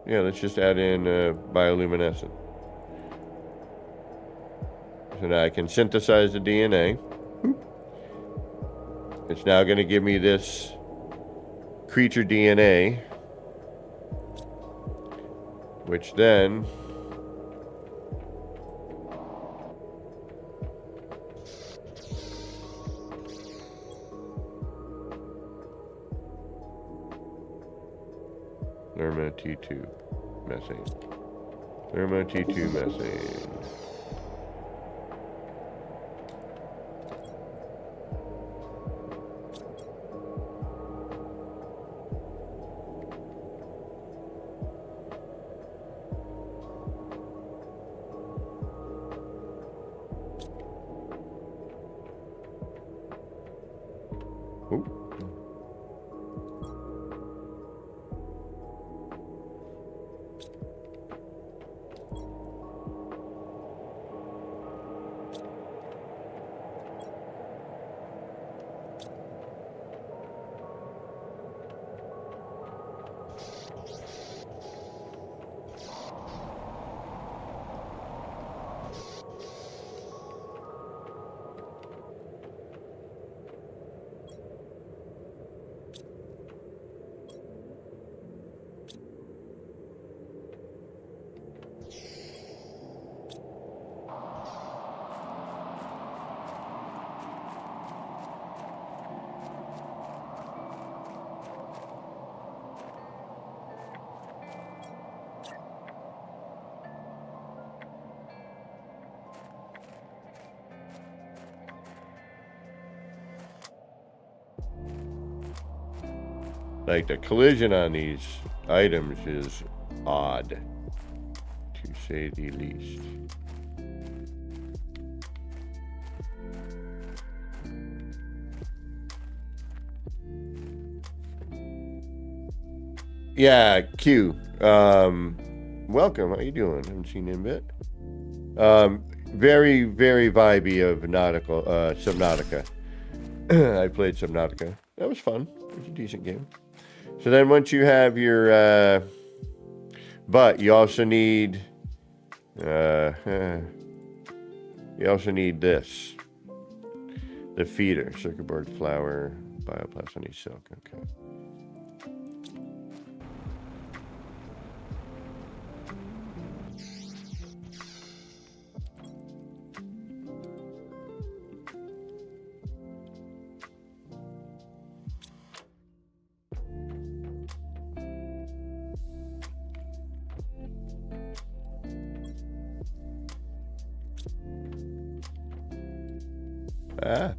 Yeah, let's just add in bioluminescent. So now I can synthesize the DNA. It's now going to give me this creature DNA, which then Lerma T2 methane. Lerma T2 methane. Ooh. Like, the collision on these items is odd, to say the least. Yeah, Q. Welcome. How you doing? Haven't seen you in a bit. Very, very vibey of Subnautica. I played Subnautica. That was fun. It was a decent game. So then once you have your, but you also need, this. The feeder, circuit board, flour, bioplast, honey, silk. Okay. Ah.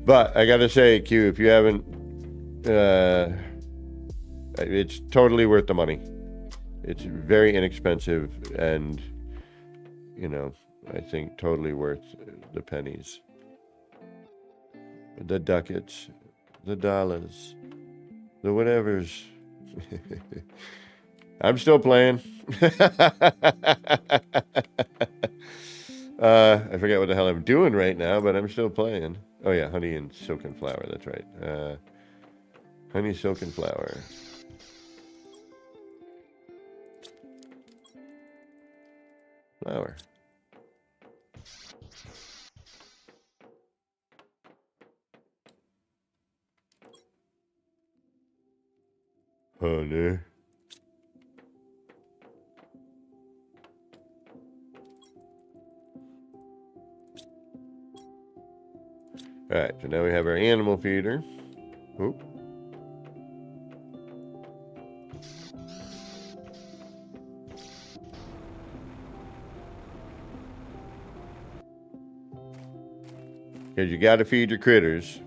But I gotta say, Q, if you haven't, it's totally worth the money. It's very inexpensive, and I think totally worth the pennies, the ducats, the dollars, the whatevers. I'm still playing. I forget what the hell I'm doing right now, but I'm still playing. Oh yeah, honey and silk and flour. That's right. Honey, silk, and flour. Flour. Honey. All right, so now we have our animal feeder. Oop. Because you got to feed your critters.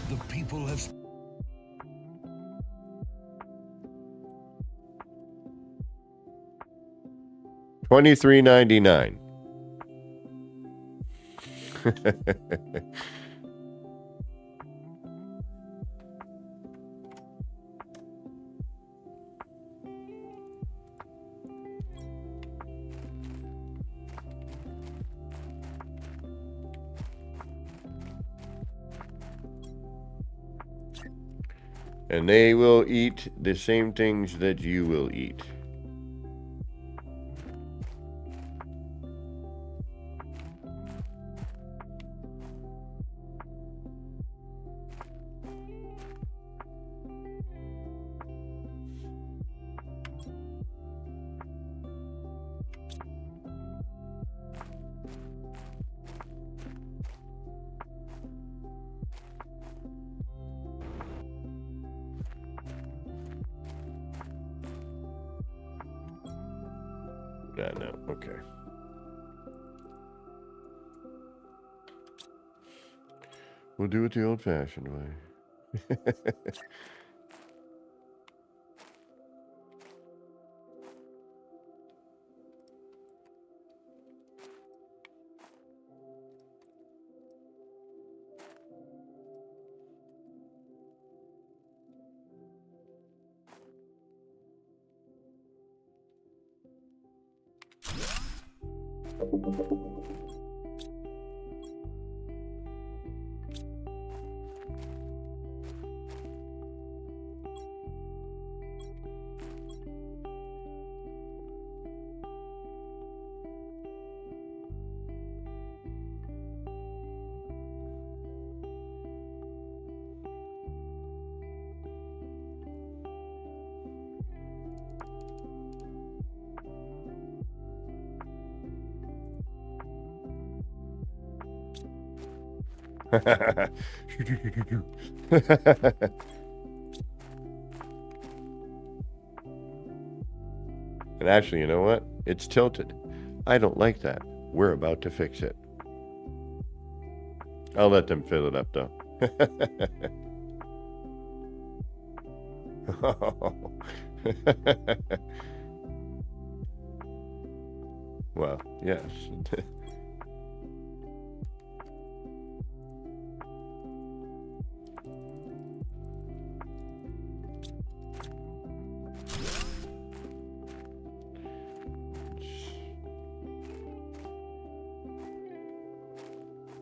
The people have... $23.99. And they will eat the same things that you will eat. No, okay. We'll do it the old-fashioned way. And actually, you know what? It's tilted. I don't like that. We're about to fix it. I'll let them fill it up, though. Well, yes.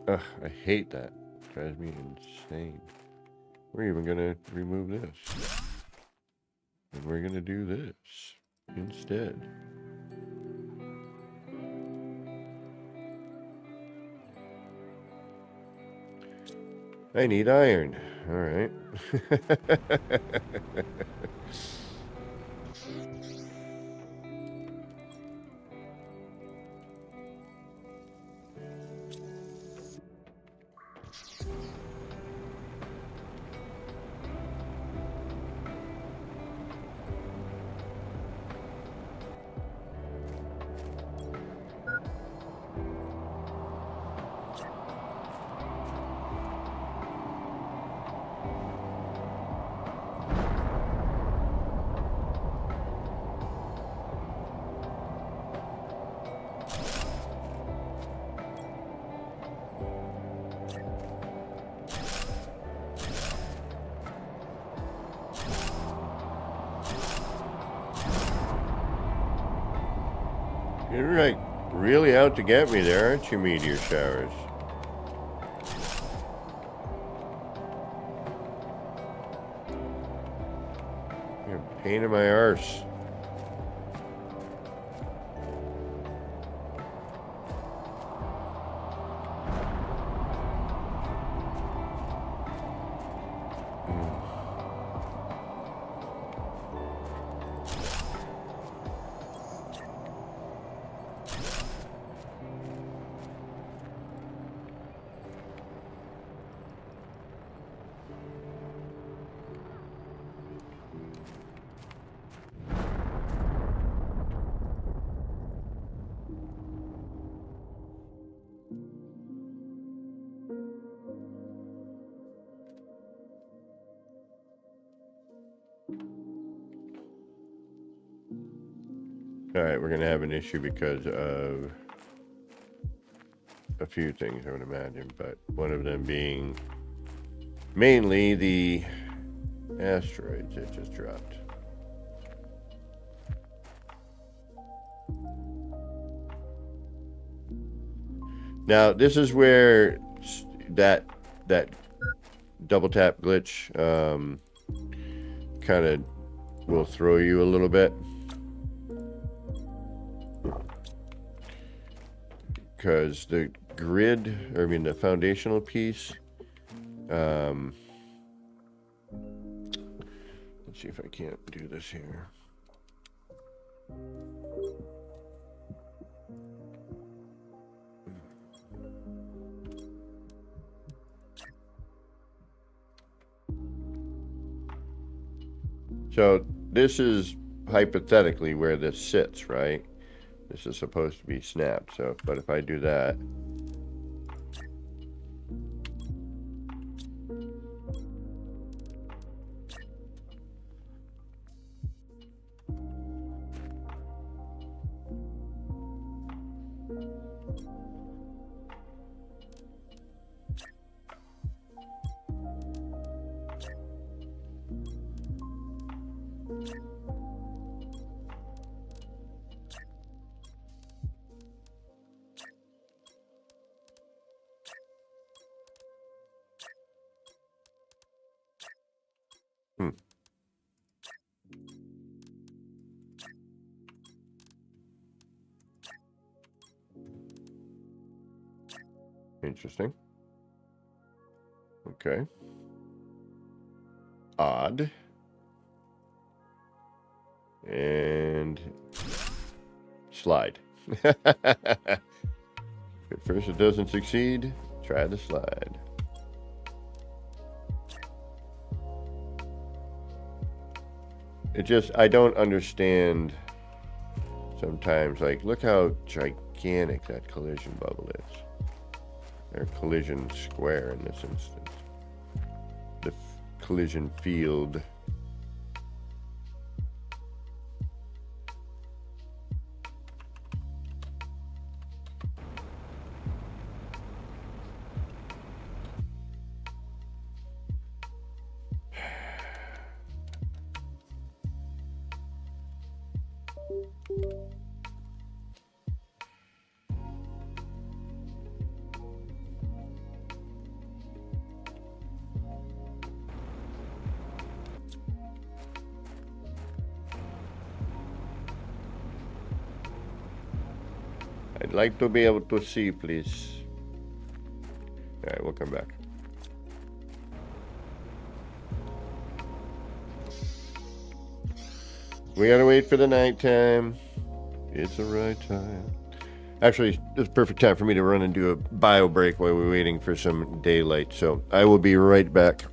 Ugh, I hate that. It drives me insane. We're even gonna remove this. And we're gonna do this instead. I need iron. All right. You're like really out to get me there, aren't you, meteor showers? You're a pain in my arse. All right, we're going to have an issue because of a few things, I would imagine, but one of them being mainly the asteroids that just dropped. Now, this is where that double tap glitch kind of will throw you a little bit. Because the grid, or I mean the foundational piece, let's see if I can't do this here. So this is hypothetically where this sits, right? This is supposed to be snapped. So, but if I do that, interesting. Okay. Odd. And slide. At first it doesn't succeed, try the slide. It just, I don't understand sometimes, like, look how gigantic that collision bubble is. Or collision square in this instance. The collision field. I'd like to be able to see, please. Alright, we'll come back. We gotta wait for the nighttime. It's the right time. Actually, it's perfect time for me to run and do a bio break while we're waiting for some daylight. So I will be right back.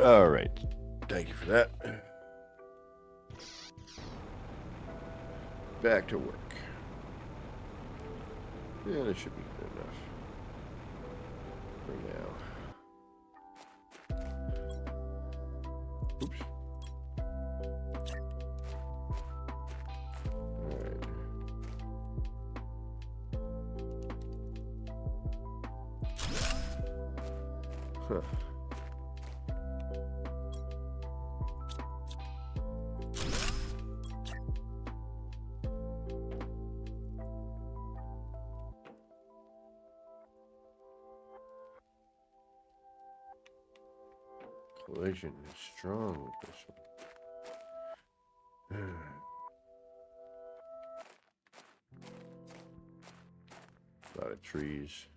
All right. Thank you for that. Back to work. Yeah, this should be good enough for now. Oops. All right. Huh. Collision is strong with this one. A lot of trees.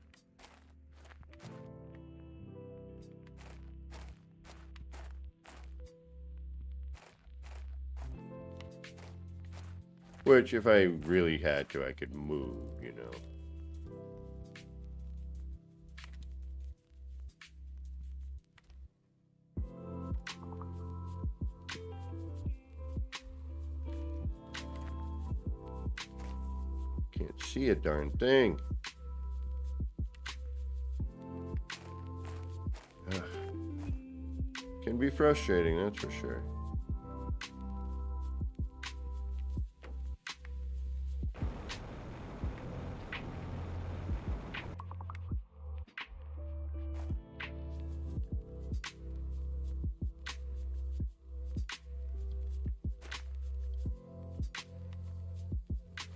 Which, if I really had to, I could move, you know. Can't see a darn thing. Ugh. Can be frustrating, that's for sure.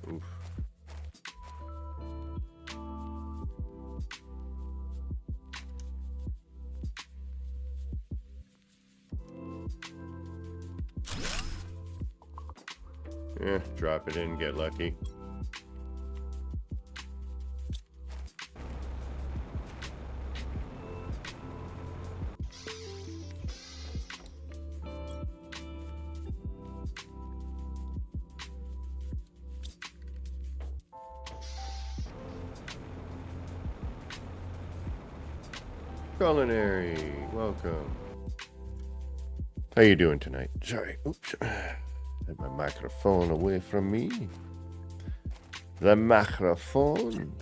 Oof. Yeah, drop it in, get lucky. Culinary, welcome. How you doing tonight? Sorry, oops. Had my microphone away from me. The microphone.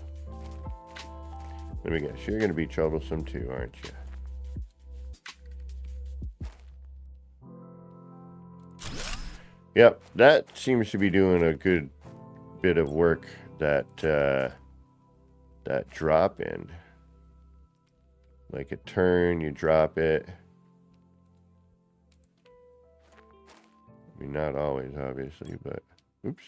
Let me guess, you're going to be troublesome too, aren't you? Yep, that seems to be doing a good bit of work, that that drop in. Like a turn, you drop it. I mean, not always, obviously, but oops.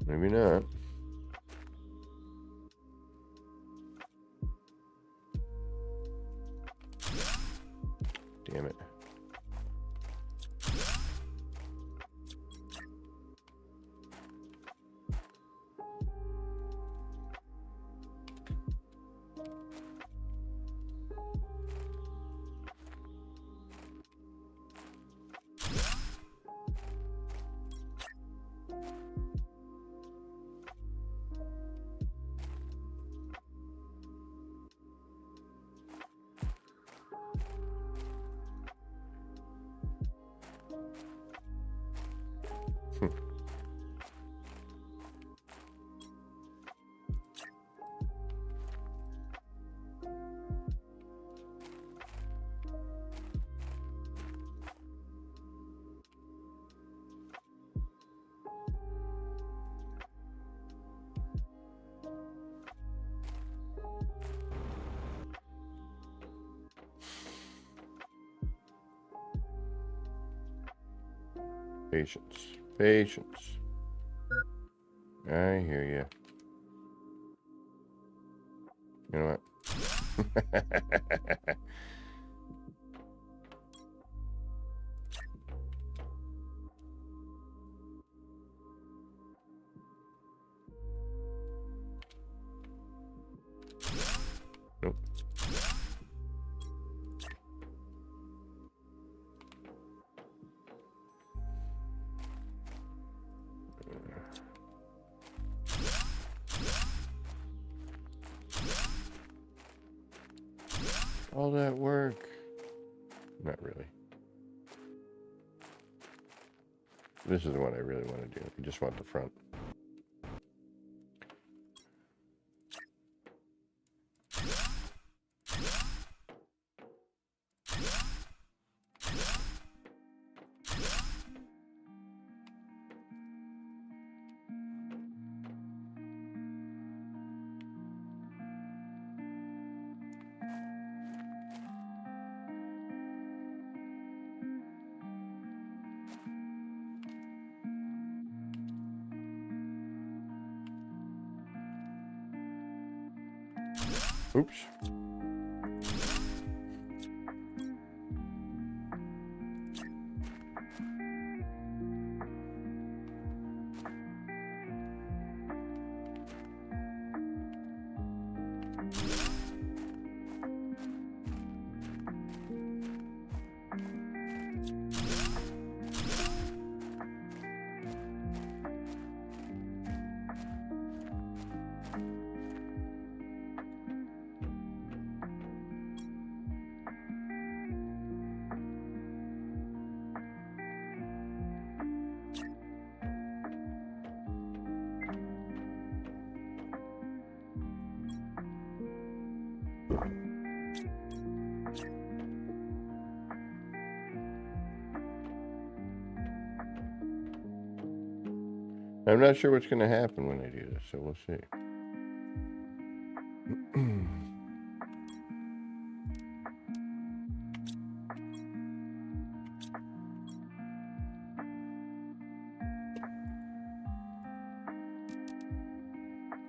Maybe not. Damn it. Patience. Patience. I hear you. You know what? All that work. Not really. This is the one I really want to do. I just want the front. Oops. I'm not sure what's going to happen when I do this, so we'll see.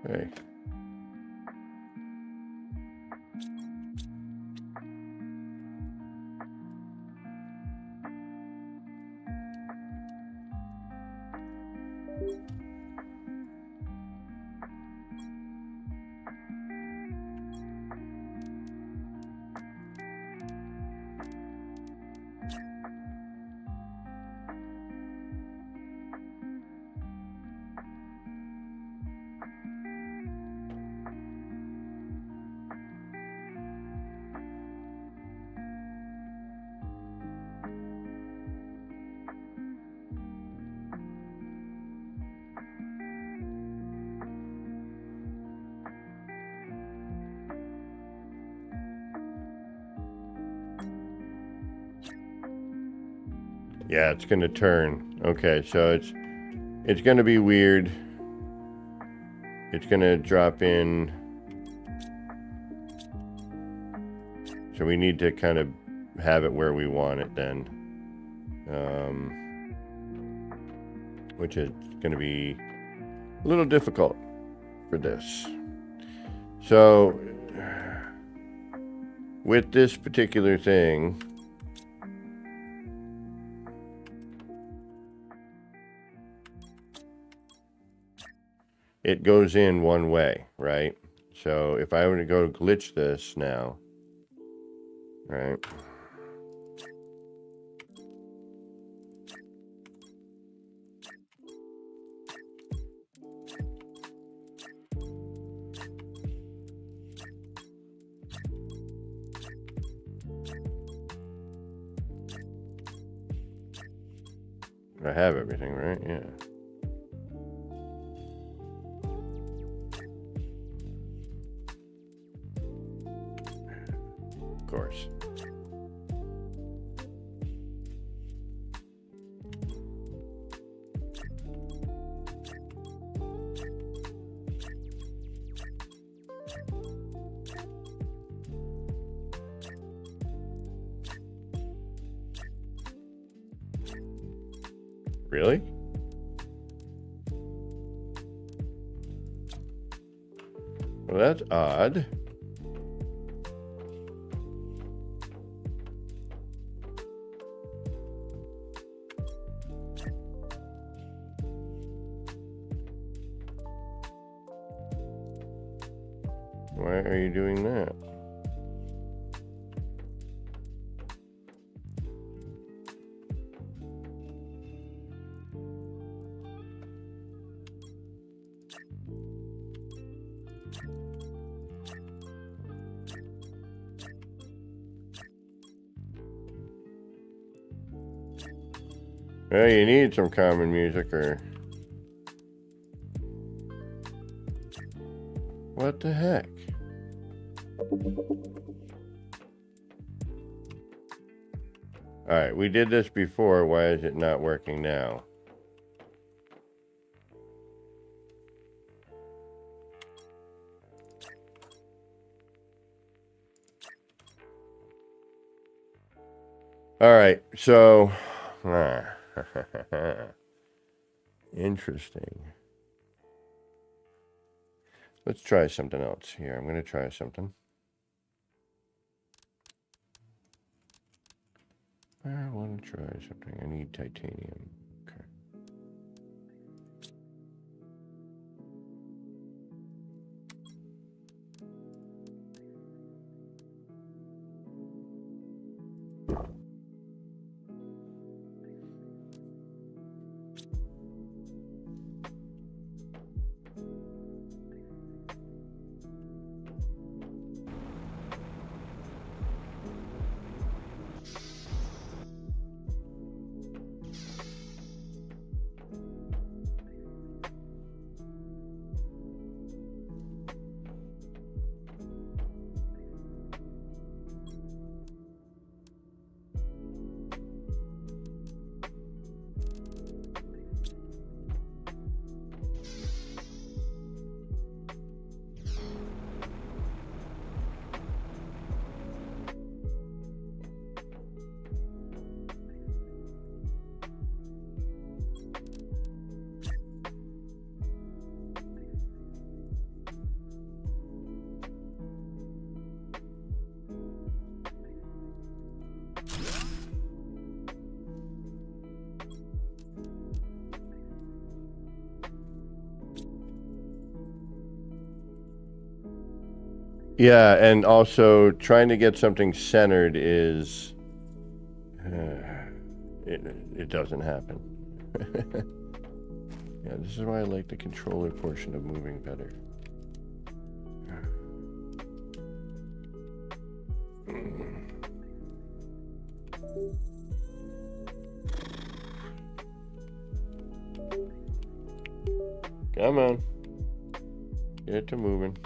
Hey. Yeah, it's going to turn. Okay, so it's going to be weird. It's going to drop in. So we need to kind of have it where we want it then. Which is going to be a little difficult for this. So with this particular thing, it goes in one way, right? So if I were to go glitch this now, right? I have everything, right? Yeah. Of course. Really? Well, that's odd. Why are you doing that? Well, you need some common music or... What the heck? Alright, we did this before. Why is it not working now? Alright, so... Interesting. Let's try something else here. I'm going to try something. I want to try something. I need titanium. Okay. Yeah, and also trying to get something centered is... it doesn't happen. Yeah, this is why I like the controller portion of moving better. Come on. Get it to moving.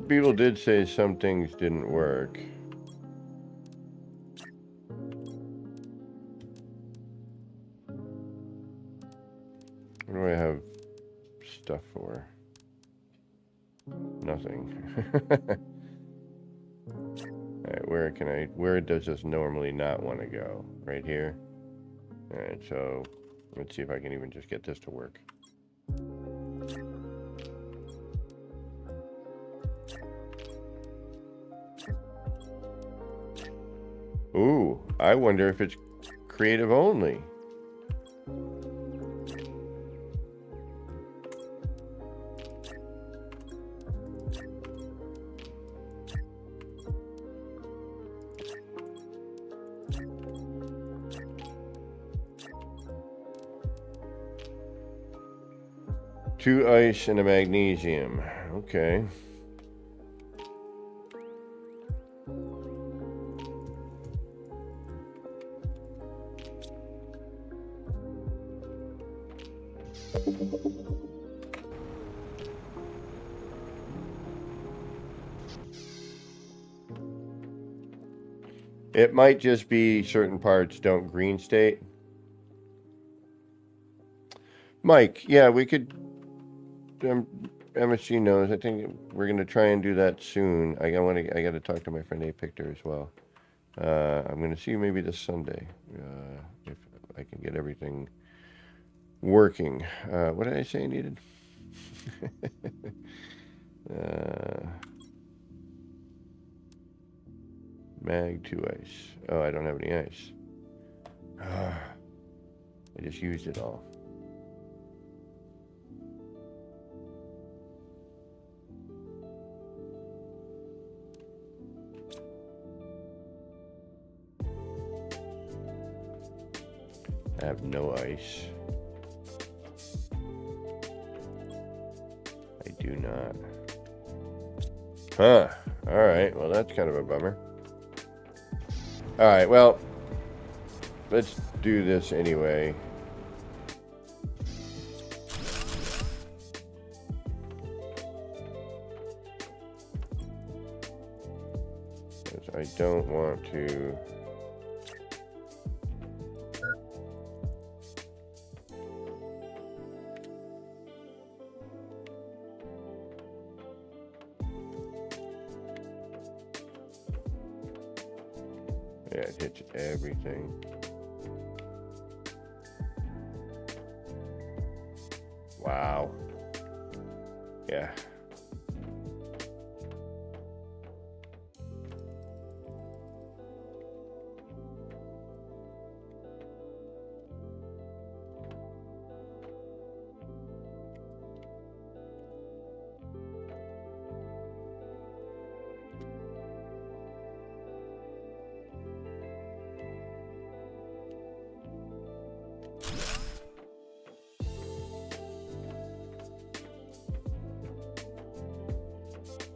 Beetle did say some things didn't work. What do I have stuff for? Nothing. Alright, where does this normally not want to go? Right here? Alright, so let's see if I can even just get this to work. Ooh, I wonder if it's creative only. Two ice and a magnesium. Okay. It might just be certain parts don't green state. Mike, yeah, we could. MSG knows. I think we're gonna try and do that soon. I got to talk to my friend A. Pictor as well. I'm gonna see you maybe this Sunday if I can get everything working. What did I say I needed? Mag 2 ice. Oh, I don't have any ice. I just used it all. I have no ice. I do not. Huh. Alright, well that's kind of a bummer. Alright, well, let's do this anyway. Because I don't want to... Yeah, it hits everything. Wow. Yeah.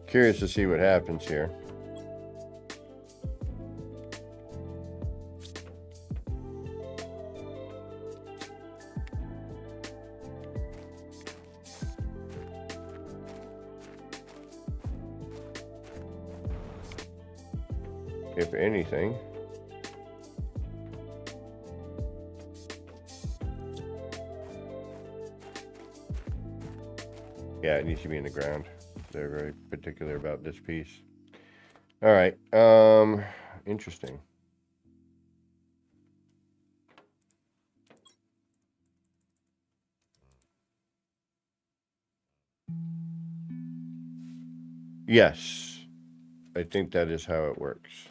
Curious to see what happens here. If anything. Yeah, it needs to be in the ground. They're very particular about this piece. All right. Interesting. Yes. I think that is how it works.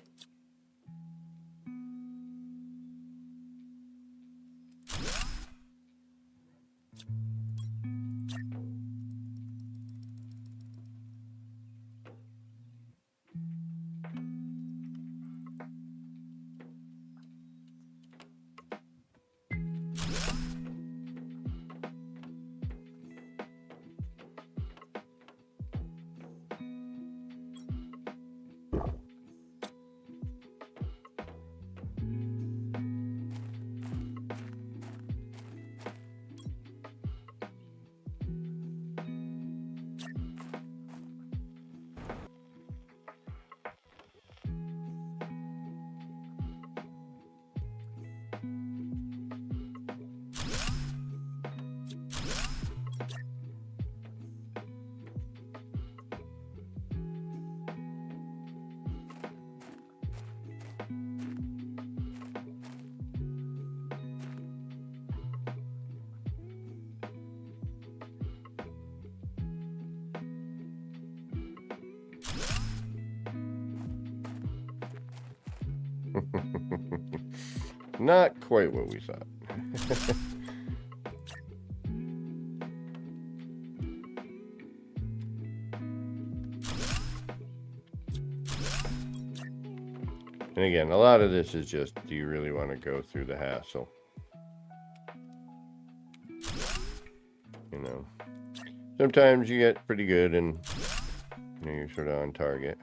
Not quite what we thought. And again, a lot of this is just, do you really want to go through the hassle? You know, sometimes you get pretty good and you know, you're sort of on target.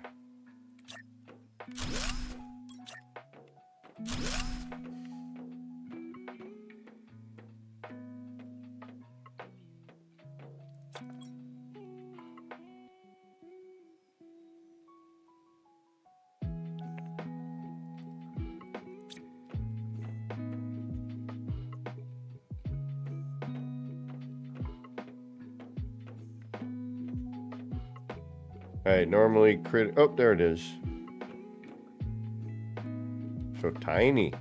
All right, normally crit. Oh, there it is. So tiny.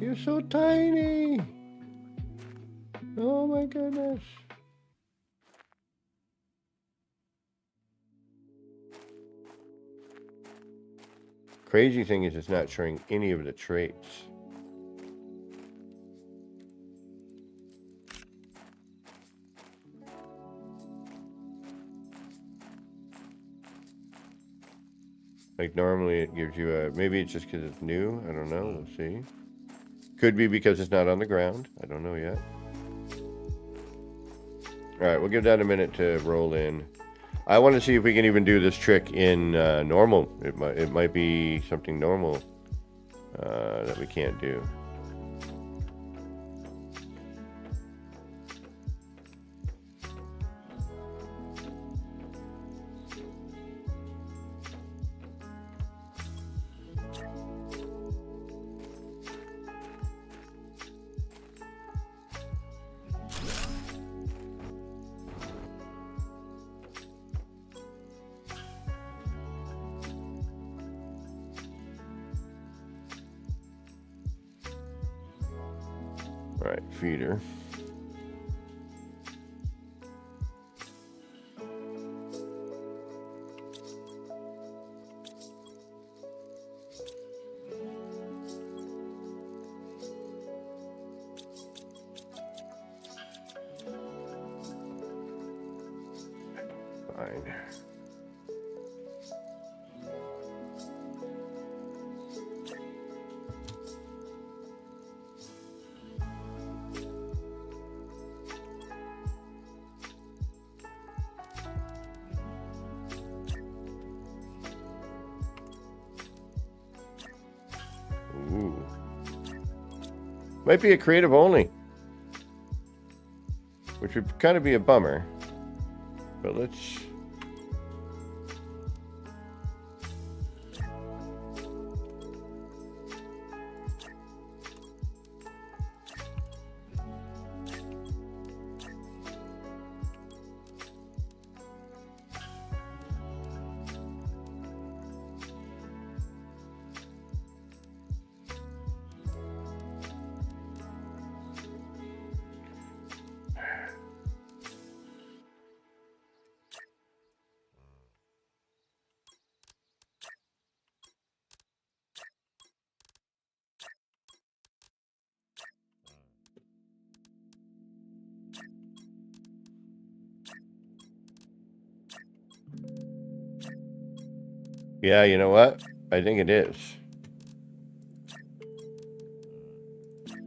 You're so tiny. Oh my goodness. Crazy thing is it's not showing any of the traits. Like normally it gives you a, maybe it's just because it's new. I don't know. We'll see. Could be because it's not on the ground. I don't know yet. All right, we'll give that a minute to roll in. I want to see if we can even do this trick in normal. It might be something normal that we can't do. All right, feeder. Fine. Ooh. Might be a creative only, which would kind of be a bummer. But let's... Yeah, you know what? I think it is.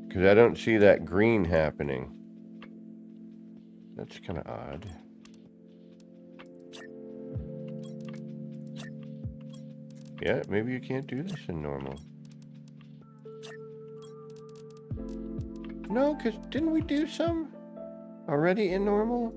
Because I don't see that green happening. That's kind of odd. Yeah, maybe you can't do this in normal. No, because didn't we do some already in normal?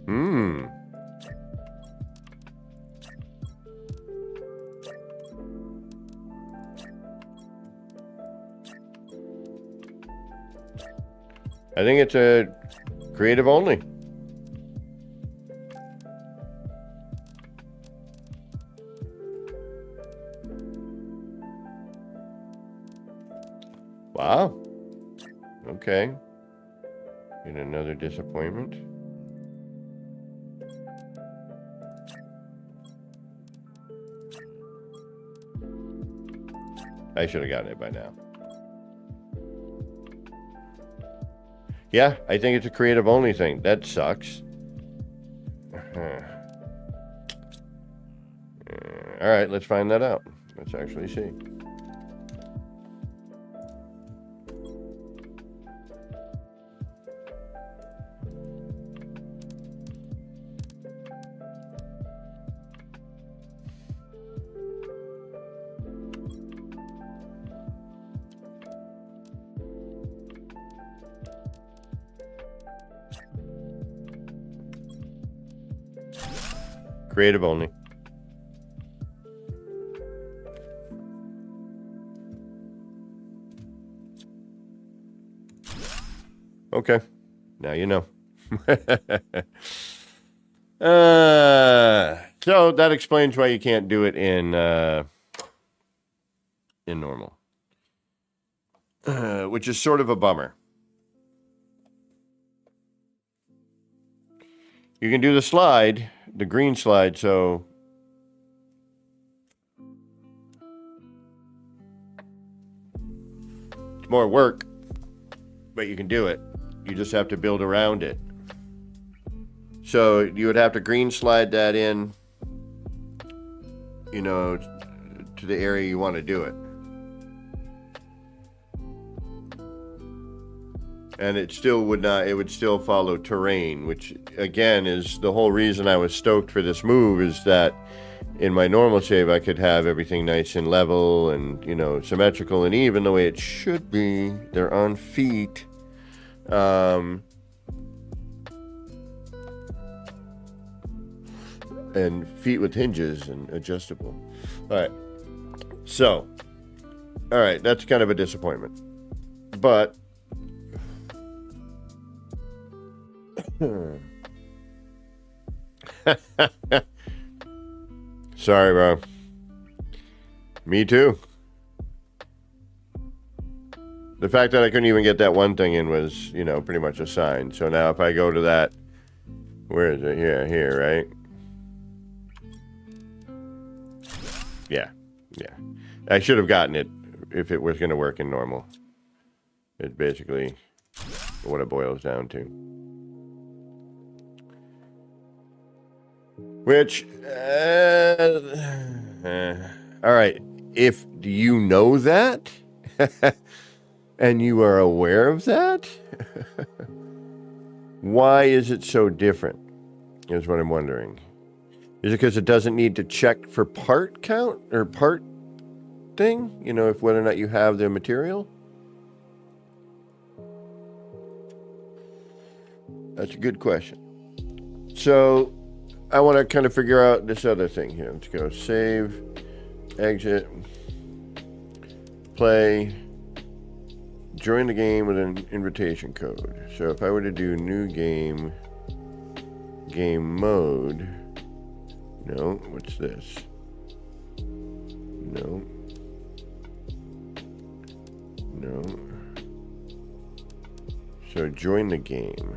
Hmm. I think it's a creative only. Wow. Okay. And another disappointment. I should have gotten it by now. Yeah, I think it's a creative only thing. That sucks. All right, let's find that out. Let's actually see. Creative only. Okay. Now you know. So that explains why you can't do it in normal. Which is sort of a bummer. You can do the slide, the green slide, so it's more work, but you can do it. You just have to build around it. So you would have to green slide that in, you know, to the area you want to do it. And it still would not, it would still follow terrain, which again is the whole reason I was stoked for this move, is that in my normal save I could have everything nice and level and, you know, symmetrical and even the way it should be. They're on feet. And feet with hinges and adjustable. All right. So, all right, that's kind of a disappointment. But sorry, bro. Me too. The fact that I couldn't even get that one thing in was, you know, pretty much a sign. So now if I go to that, where is it? Yeah, here, right? Yeah. I should have gotten it if it was going to work in normal. It's basically what it boils down to. Which, all right, if you know that, and you are aware of that, why is it so different, is what I'm wondering. Is it because it doesn't need to check for part count, or part thing? You know, if whether or not you have the material? That's a good question. So I want to kind of figure out this other thing here. Let's go save, exit, play, join the game with an invitation code. So if I were to do new game, game mode, no, what's this? No. So join the game.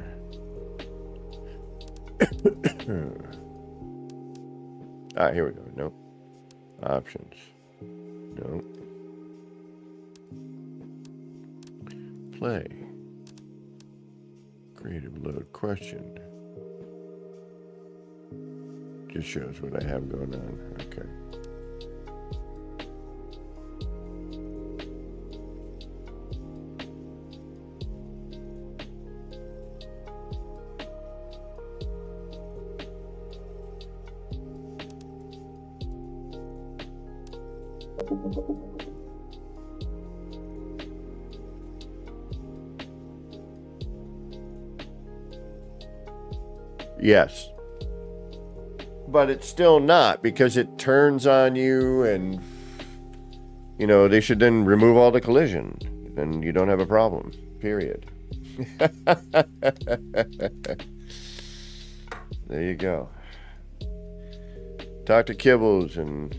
Here we go. No. Options. No. Play. Creative load question. Just shows what I have going on. Okay. Yes. But it's still not, because it turns on you, and, you know, they should then remove all the collision. Then you don't have a problem. Period. There you go. Talk to Kibbles and,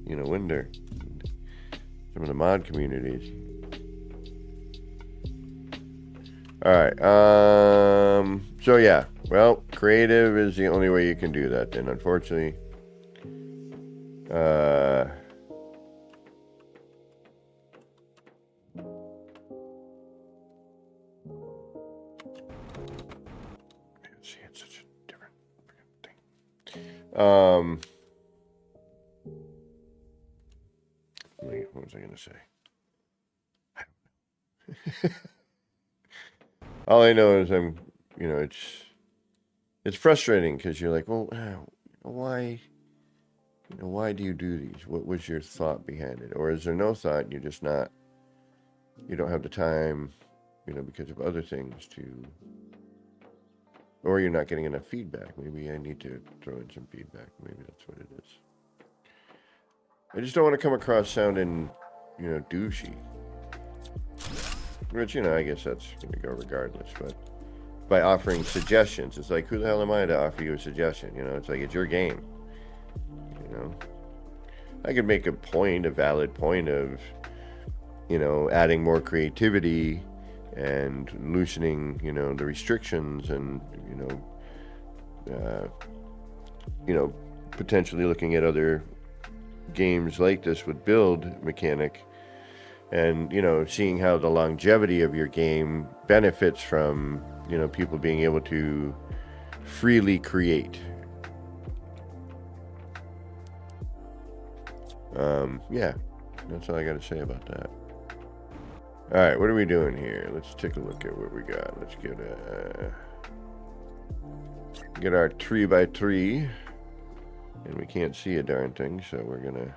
you know, Winder. Some of the mod communities. All right. So yeah. Well, creative is the only way you can do that. Then, unfortunately, see, it's such a different thing. Wait, what was I gonna say? All I know is you know, it's frustrating because you're like, well, why, you know, why do you do these? What was your thought behind it? Or is there no thought and you're just not, you don't have the time, you know, because of other things to Or you're not getting enough feedback. Maybe I need to throw in some feedback. Maybe that's what it is. I just don't want to come across sounding, douchey. Which, I guess that's going to go regardless. But by offering suggestions, it's like, who the hell am I to offer you a suggestion? It's like, it's your game. I could make a valid point of, adding more creativity and loosening, the restrictions and, potentially looking at other games like this with build mechanic and, seeing how the longevity of your game benefits from, people being able to freely create. Yeah, that's all I got to say about that. All right, what are we doing here? Let's take a look at what we got. Let's get our 3x3, and we can't see a darn thing, so we're gonna.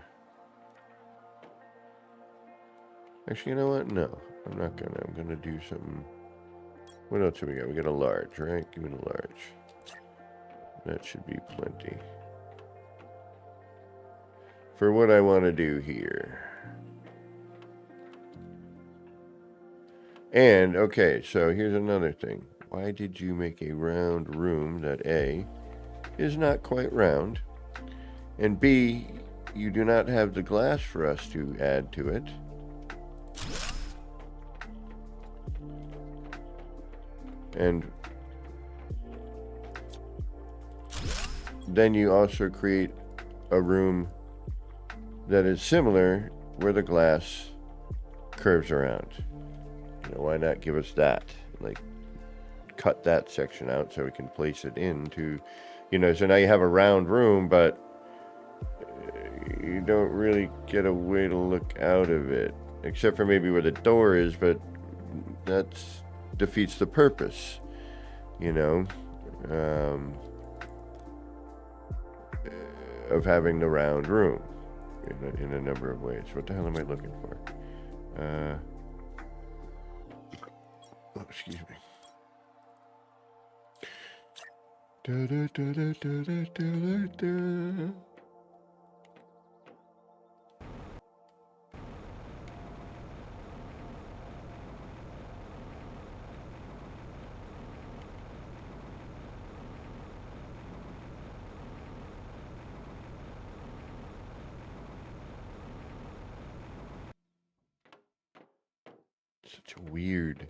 Actually, you know what? No, I'm not gonna. I'm gonna do something. What else do we got? We got a large, right? Give me the large. That should be plenty for what I want to do here. And, okay, so here's another thing. Why did you make a round room that A, is not quite round, and B, you do not have the glass for us to add to it? And then you also create a room that is similar where the glass curves around. Why not give us that? Like, cut that section out so we can place it into, so now you have a round room, but you don't really get a way to look out of it, except for maybe where the door is, but that defeats the purpose, of having the round room in a number of ways. What the hell am I looking for? Excuse me. Such a weird.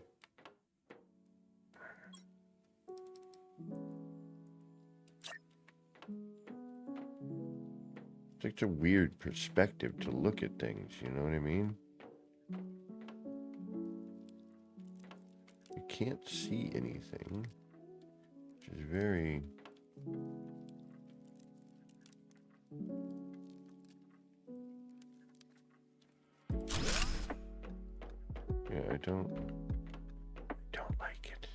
It's such a weird perspective to look at things, you know what I mean? You can't see anything, which is very... Yeah, I don't like it.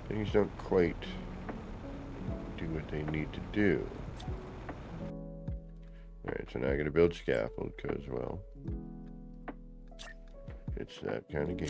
Things don't quite do what they need to do. Alright, so now I gotta build scaffold, because, well, it's that kind of game.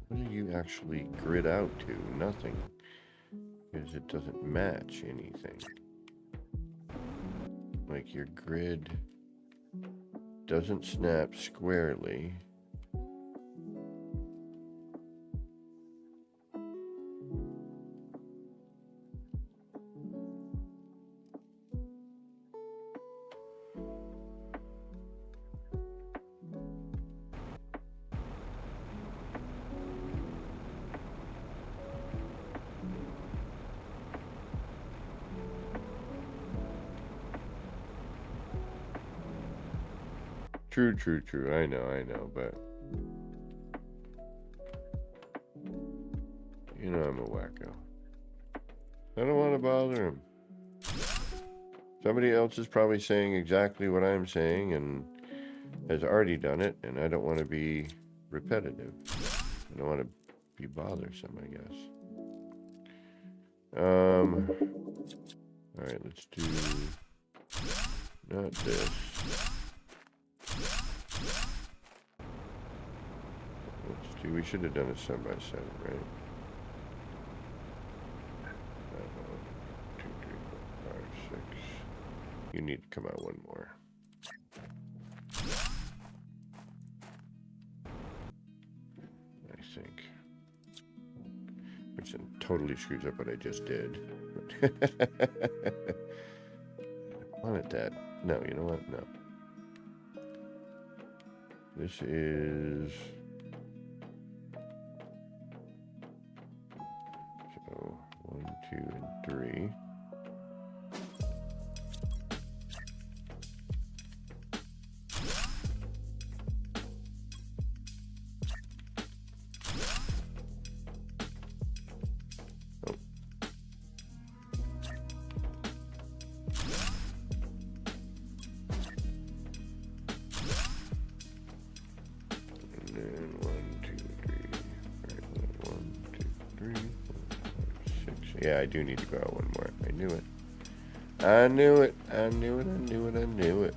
What do you actually grid out to? Nothing. Because it doesn't match anything. Like, your grid doesn't snap squarely. True. I know, but You know I'm a wacko. I don't want to bother him. Somebody else is probably saying exactly what I'm saying and has already done it, and I don't want to be repetitive. I don't want to be bothersome, I guess. All right, let's do not this. Let's do, we should have done a 7x7, right? 2, 3, 4, 5, 6. You need to come out one more. I think. Which then totally screws up what I just did. I wanted that. No, you know what? No. This is... So, 1, 2, and 3. Yeah, I do need to go out one more. I knew it. I knew it. I knew it. I knew it. I knew it.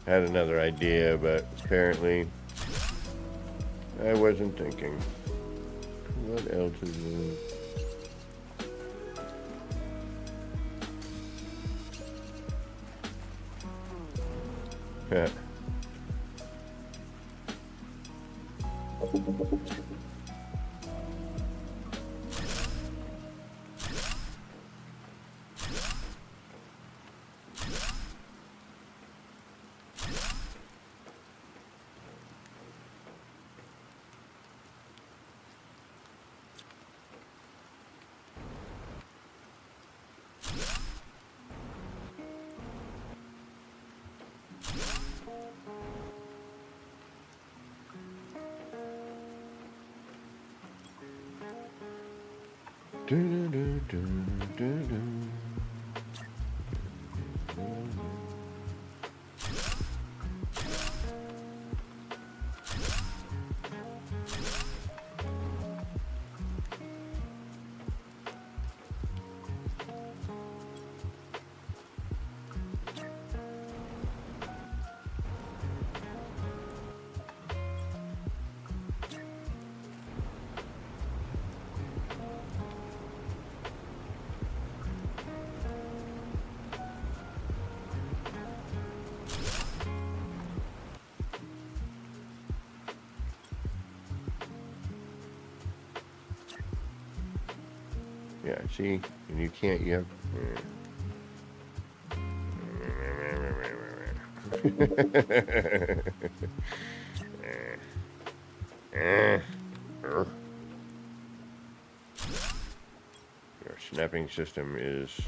Had another idea, but apparently I wasn't thinking. What else is there? Yeah. Yeah, see, and you can't, you have... Your snapping system is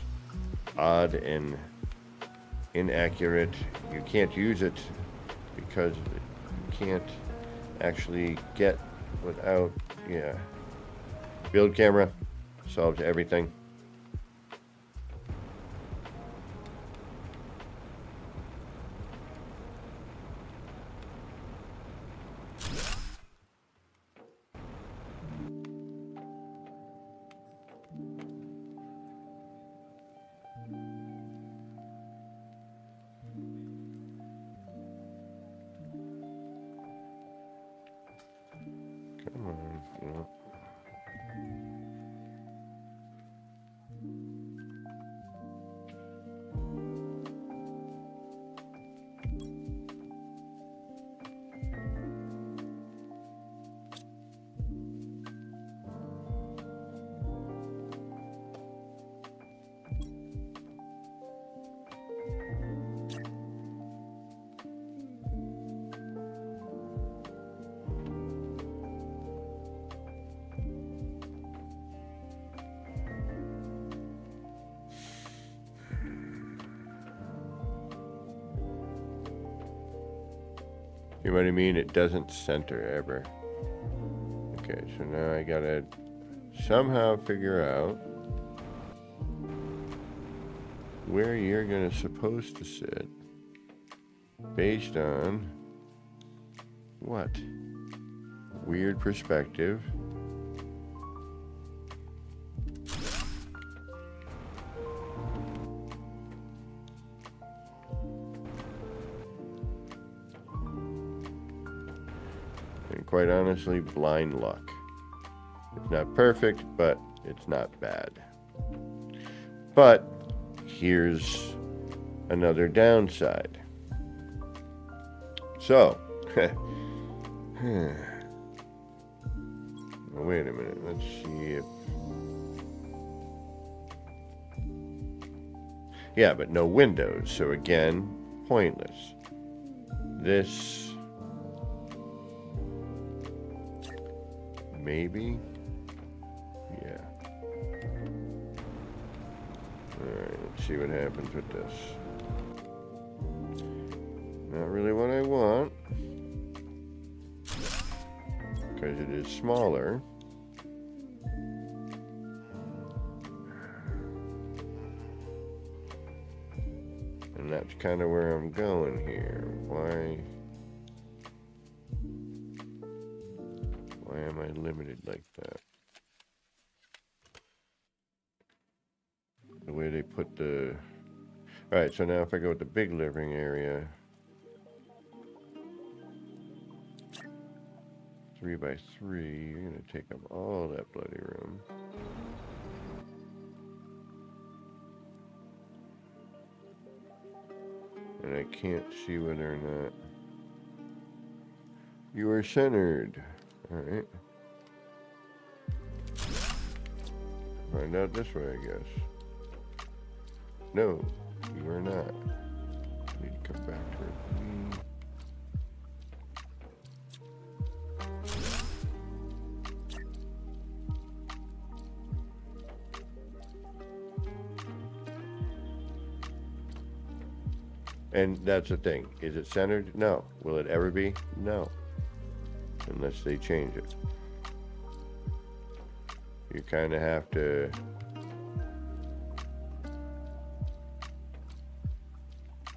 odd and inaccurate. You can't use it because you can't actually get without, yeah. Build camera solves everything. Come on, you know. You know what I mean? It doesn't center ever. Okay, so now I gotta somehow figure out where you're gonna supposed to sit based on what? Weird perspective. And quite honestly, blind luck. It's not perfect, but it's not bad. But here's another downside. So, well, wait a minute. Let's see if... Yeah, but no windows. So again, pointless. This... Maybe? Yeah. Alright, let's see what happens with this. Not really what I want, because it is smaller. And that's kind of where I'm going here. Why am I limited like that? The way they put the... Alright, so now if I go with the big living area, 3 by 3, you're gonna take up all that bloody room. And I can't see whether or not you are centered. Alright. Find out this way, I guess. No, you are not. I need to come back to it. And that's the thing. Is it centered? No. Will it ever be? No. Unless they change it. You kind of have to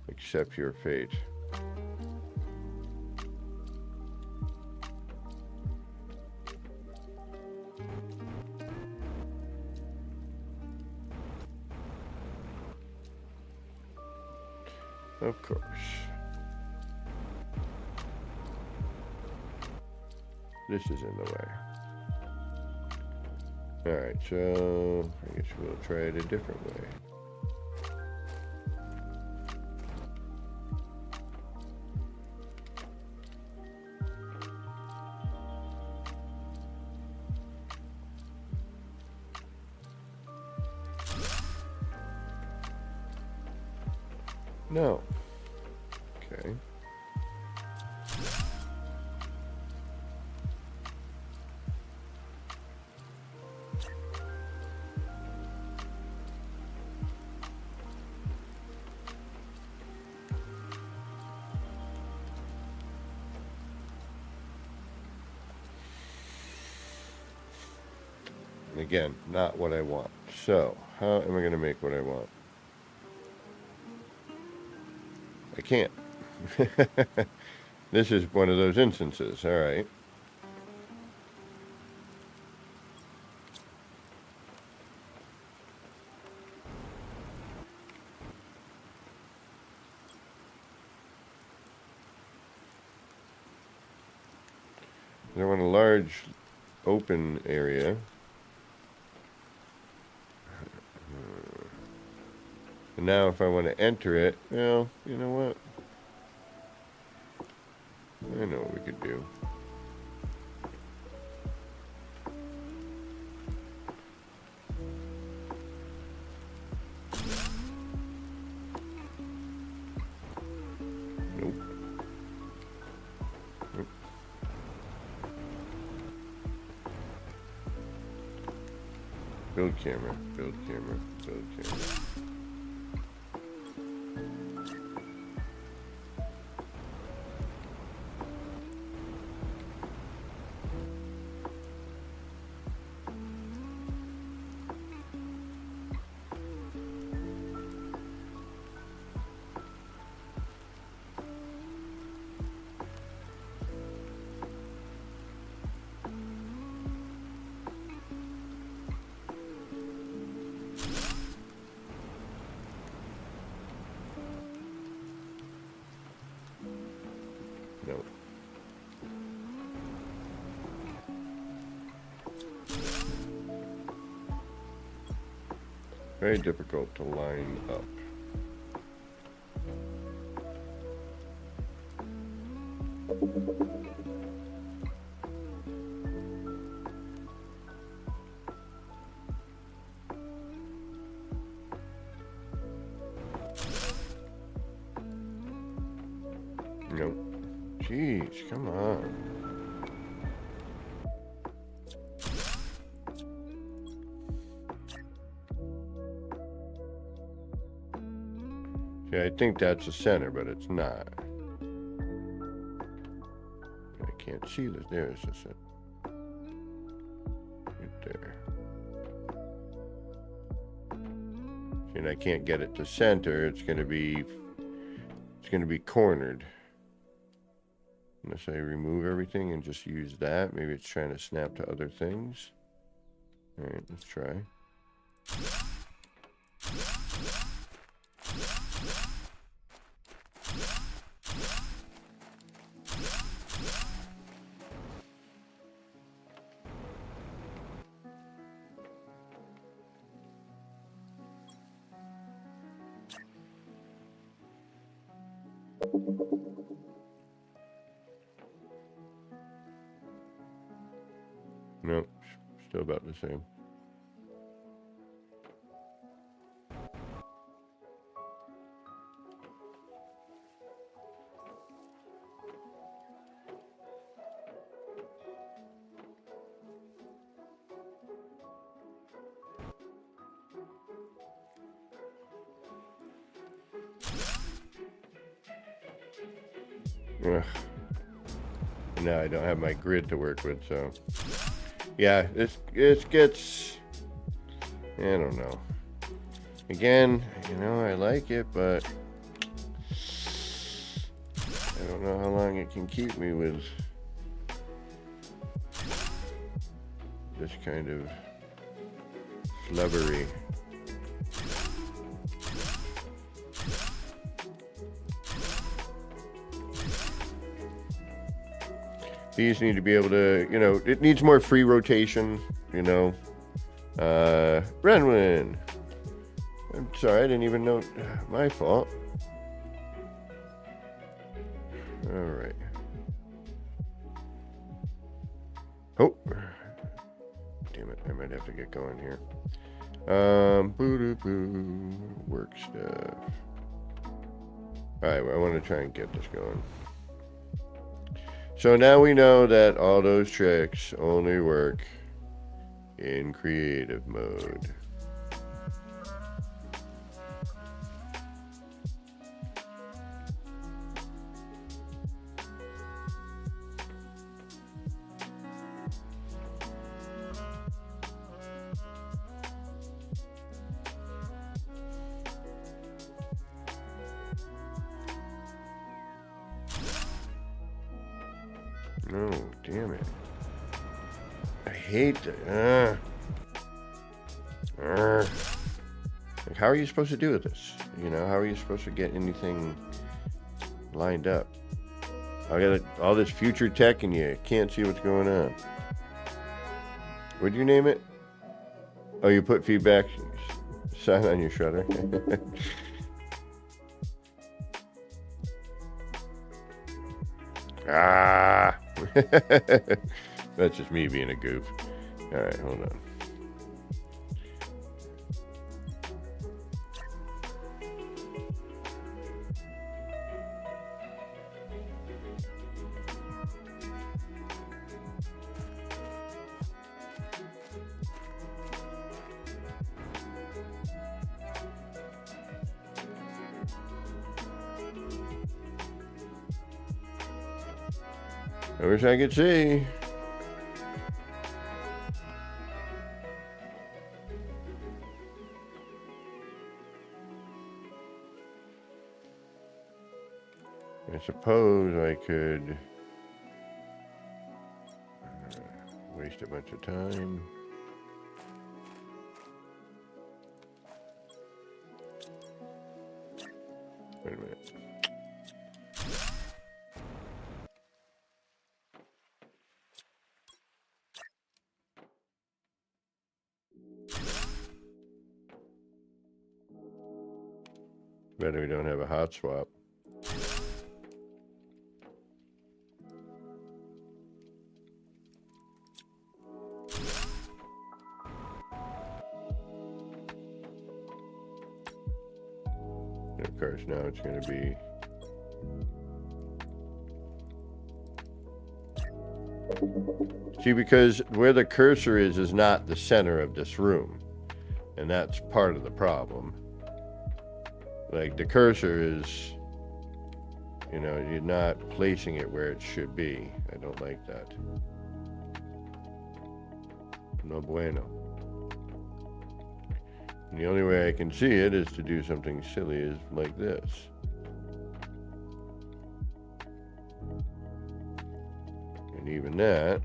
accept your fate. Of course. This is in the way. Alright, so I guess we'll try it a different way. No. Okay. Again, not what I want. So, how am I going to make what I want? I can't. This is one of those instances. All right. I want a large open area. And now if I want to enter it, well, you know what? I know what we could do. Nope. Nope. Build camera, build camera, build camera. No. Very difficult to line up. Nope. Jeez, come on. See, I think that's the center, but it's not. I can't see this. There's the center. Right there. See, and I can't get it to center. It's gonna be cornered. Unless I remove everything and just use that. Maybe it's trying to snap to other things. All right, let's try. Nope, still about the same. Ugh. Now I don't have my grid to work with, so yeah, it gets, I don't know. Again, you know, I like it, but I don't know how long it can keep me with this kind of flubbery. These need to be able to, you know, it needs more free rotation, you know. Brenwin. I'm sorry, I didn't even know. My fault. All right. Oh. Damn it, I might have to get going here. Boo-doo-boo. Work stuff. All right, well, I want to try and get this going. So now we know that all those tricks only work in creative mode. No, damn it. I hate that. Like, how are you supposed to do this? You know, how are you supposed to get anything lined up? I got all this future tech and you can't see what's going on. What'd you name it? Oh, you put feedback sign on your shredder. Ah! That's just me being a goof. All right, hold on. I wish I could see. I suppose I could waste a bunch of time. Wait a minute. bad we don't have a hot swap. And of course, now it's going to be see, because where the cursor is not the center of this room, and that's part of the problem. Like, the cursor is, you know, you're not placing it where it should be. I don't like that. No bueno. And the only way I can see it is to do something silly as like this. And even that,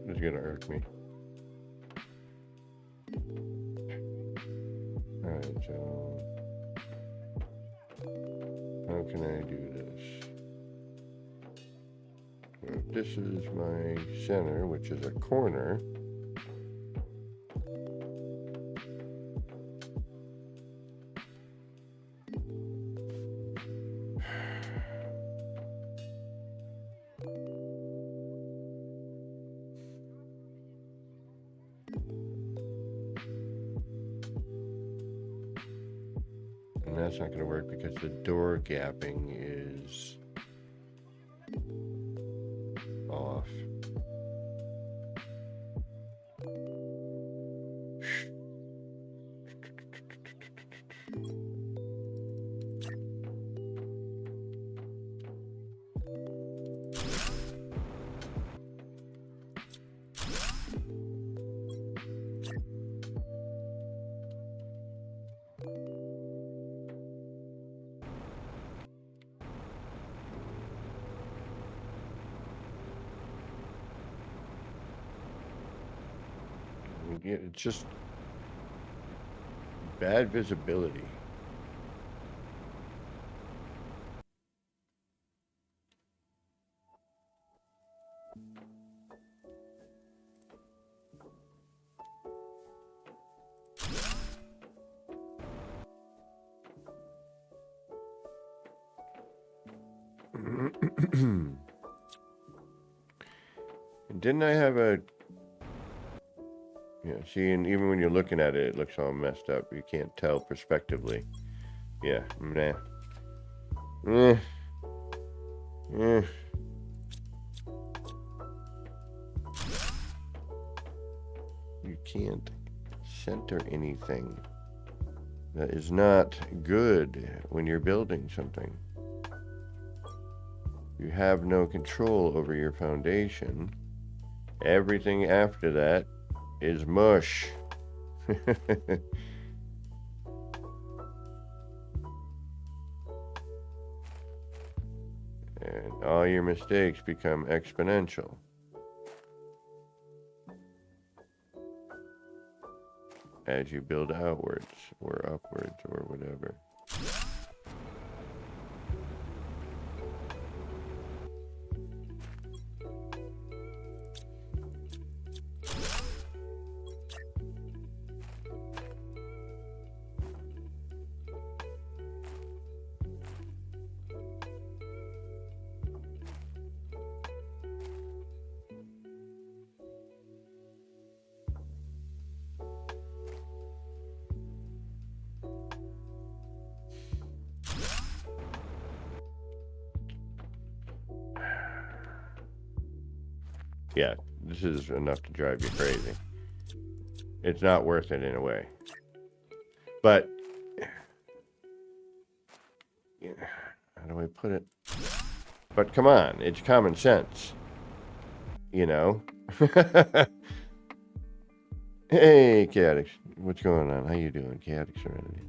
it's gonna irk me. Alright, so how can I do this? Well, if this is my center, which is a corner, and that's not going to work because the door gapping is off. It's just bad visibility. And didn't I have a... Yeah, see, and even when you're looking at it, it looks all messed up. You can't tell prospectively. Yeah, nah. You can't center anything. That is not good when you're building something. You have no control over your foundation. Everything after that is mush. And all your mistakes become exponential. As you build outwards or upwards or whatever. Yeah, this is enough to drive you crazy. It's not worth it in a way. But, yeah, how do I put it? But come on, it's common sense. You know? Hey, Chaotic. What's going on? How you doing, Chaotic Serenity?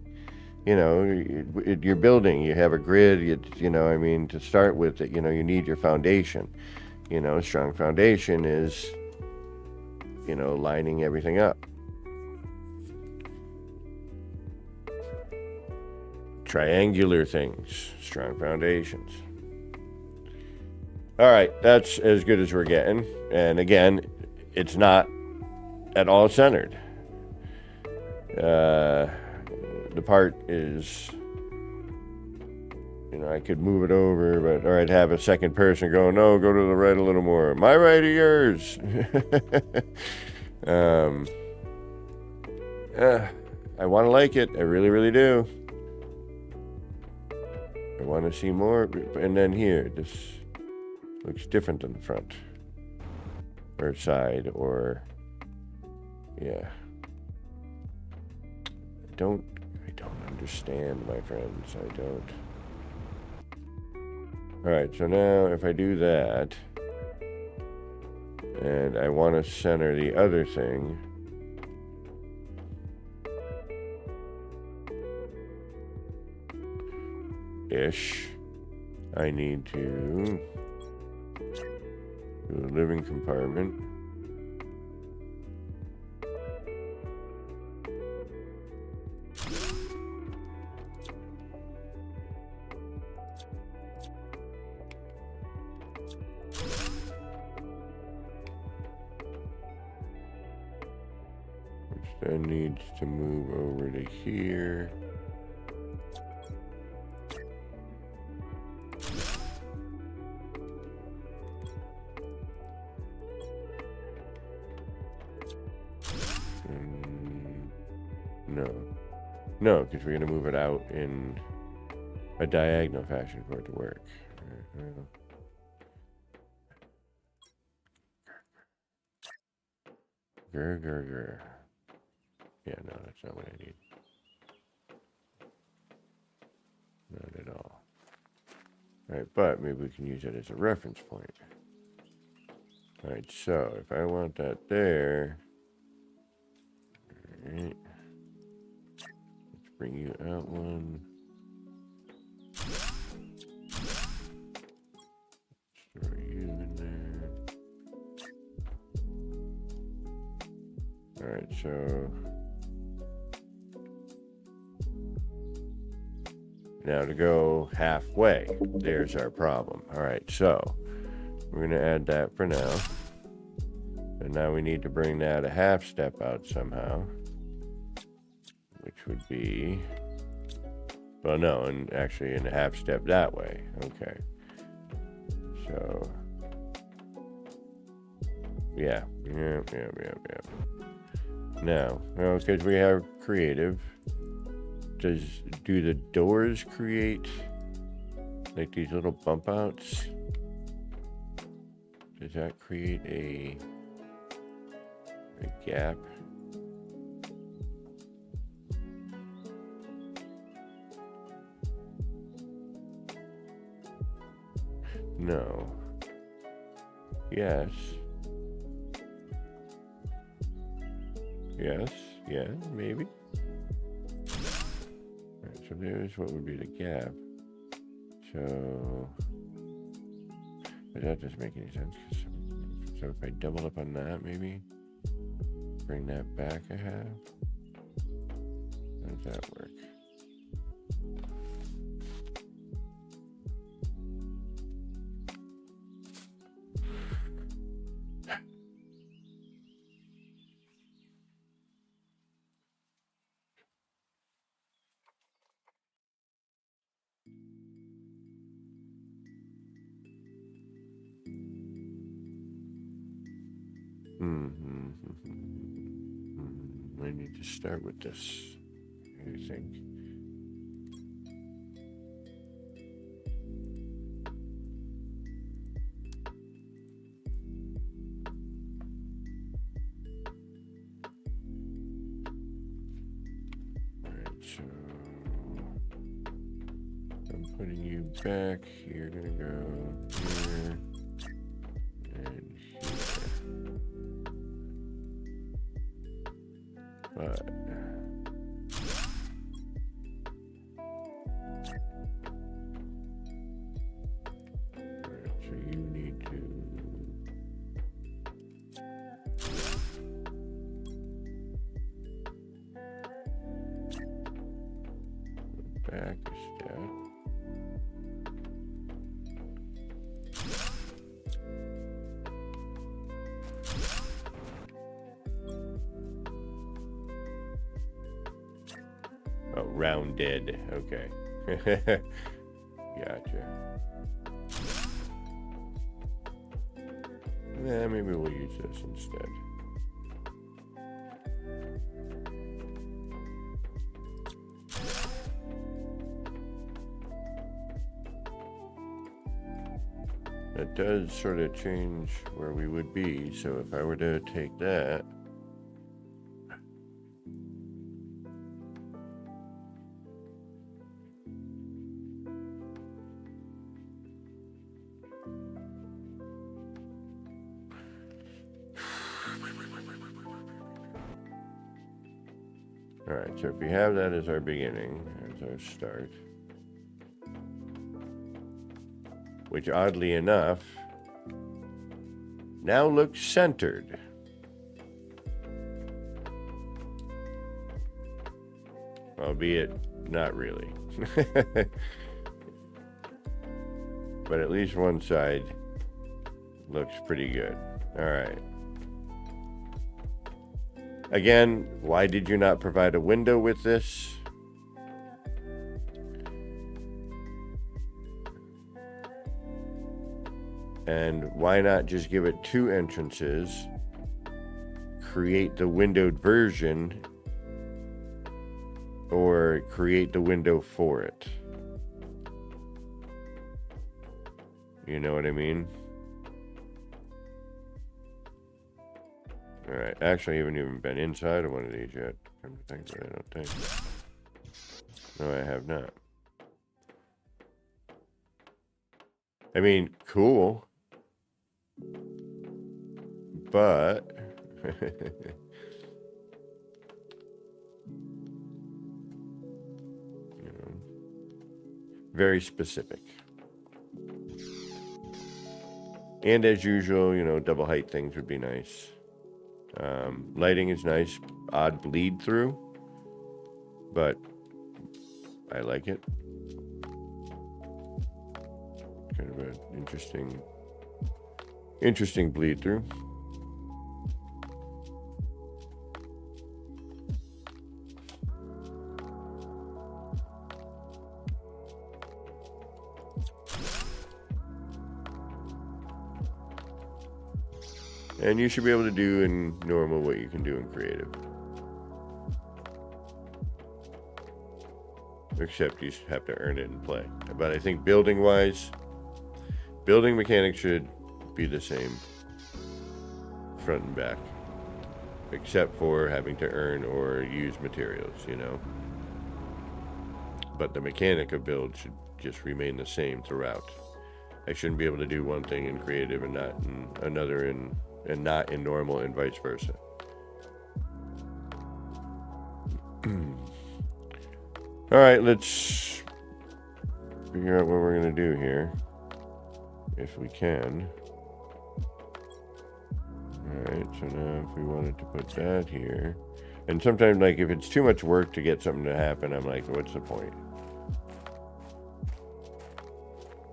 You know, you're building. You have a grid. You know, I mean, to start with, you know, you need your foundation. You know, a strong foundation is, you know, lining everything up. Triangular things, strong foundations. All right, that's as good as we're getting. And again, it's not at all centered. The part is, you know, I could move it over, but or I'd have a second person go, no, go to the right a little more. My right or yours? I want to like it. I really, really do. I want to see more. And then here, this looks different than the front or side or, yeah. I don't understand, my friends. I don't. All right, so now if I do that, and I want to center the other thing, I need to do a living compartment. Which then needs to move over to here. No, because we're going to move it out in a diagonal fashion for it to work. Grr. Yeah, no, that's not what I need. Not at all. All right, but maybe we can use it as a reference point. All right, so if I want that there, all right, let's bring you out one. Throw you in there. All right, so now to go halfway, there's our problem. All right, so we're going to add that for now. And now we need to bring that a half step out somehow, which would be, well, no, and actually in a half step that way. Okay. So, yeah. Now, well, because we have creative, do the doors create like these little bump outs? Does that create a gap? No. Yes. Yeah, maybe. Alright, so there's what would be the gap. So, but that doesn't make any sense. So if I double up on that, maybe bring that back a half. How does that work? I need to start with this, I think. putting you back. You're gonna go here and here. But so you need to back a step. Oh, rounded. Okay. Gotcha. Yeah, maybe we'll use this instead. That does sort of change where we would be. So if I were to take that, all right, so if we have that as our beginning, as our start, which oddly enough now looks centered. Albeit not really. But at least one side looks pretty good. All right. Again, why did you not provide a window with this? And why not just give it 2 entrances, create the windowed version, or create the window for it? You know what I mean? All right. Actually, I haven't even been inside of one of these yet. Come to think of it, I don't think. No, I have not. I mean, cool. But you know, very specific. And as usual, you know, double height things would be nice. Lighting is nice. Odd bleed through, but I like it. Kind of an interesting bleed through. And you should be able to do in normal what you can do in creative. Except you have to earn it in play. But I think building-wise, building mechanics should be the same front and back. Except for having to earn or use materials, you know. But the mechanic of build should just remain the same throughout. I shouldn't be able to do one thing in creative and not in another and not in normal, and vice versa. All right, let's figure out what we're going to do here, if we can. All right, so now if we wanted to put that here, and sometimes, like, if it's too much work to get something to happen, I'm like, what's the point?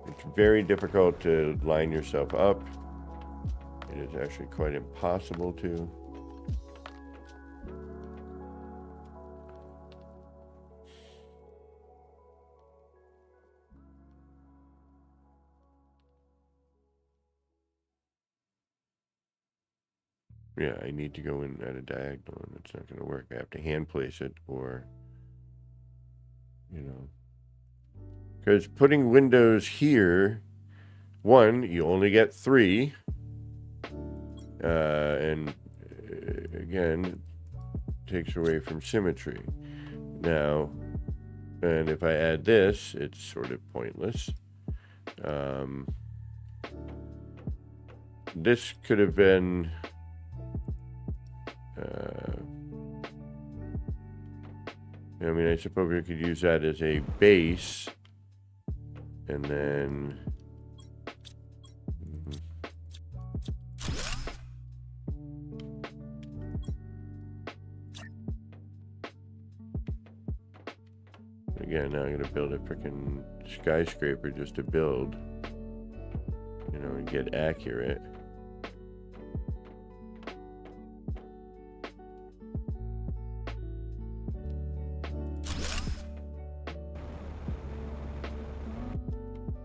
It's very difficult to line yourself up. It is actually quite impossible to. Yeah, I need to go in at a diagonal, and it's not going to work. I have to hand place it, or, you know. Because putting windows here, one, you only get 3. And again, takes away from symmetry. Now, And if I add this, it's sort of pointless. This could have been I mean, I suppose we could use that as a base, and then again, now I'm gonna build a freaking skyscraper just to build, you know, and get accurate.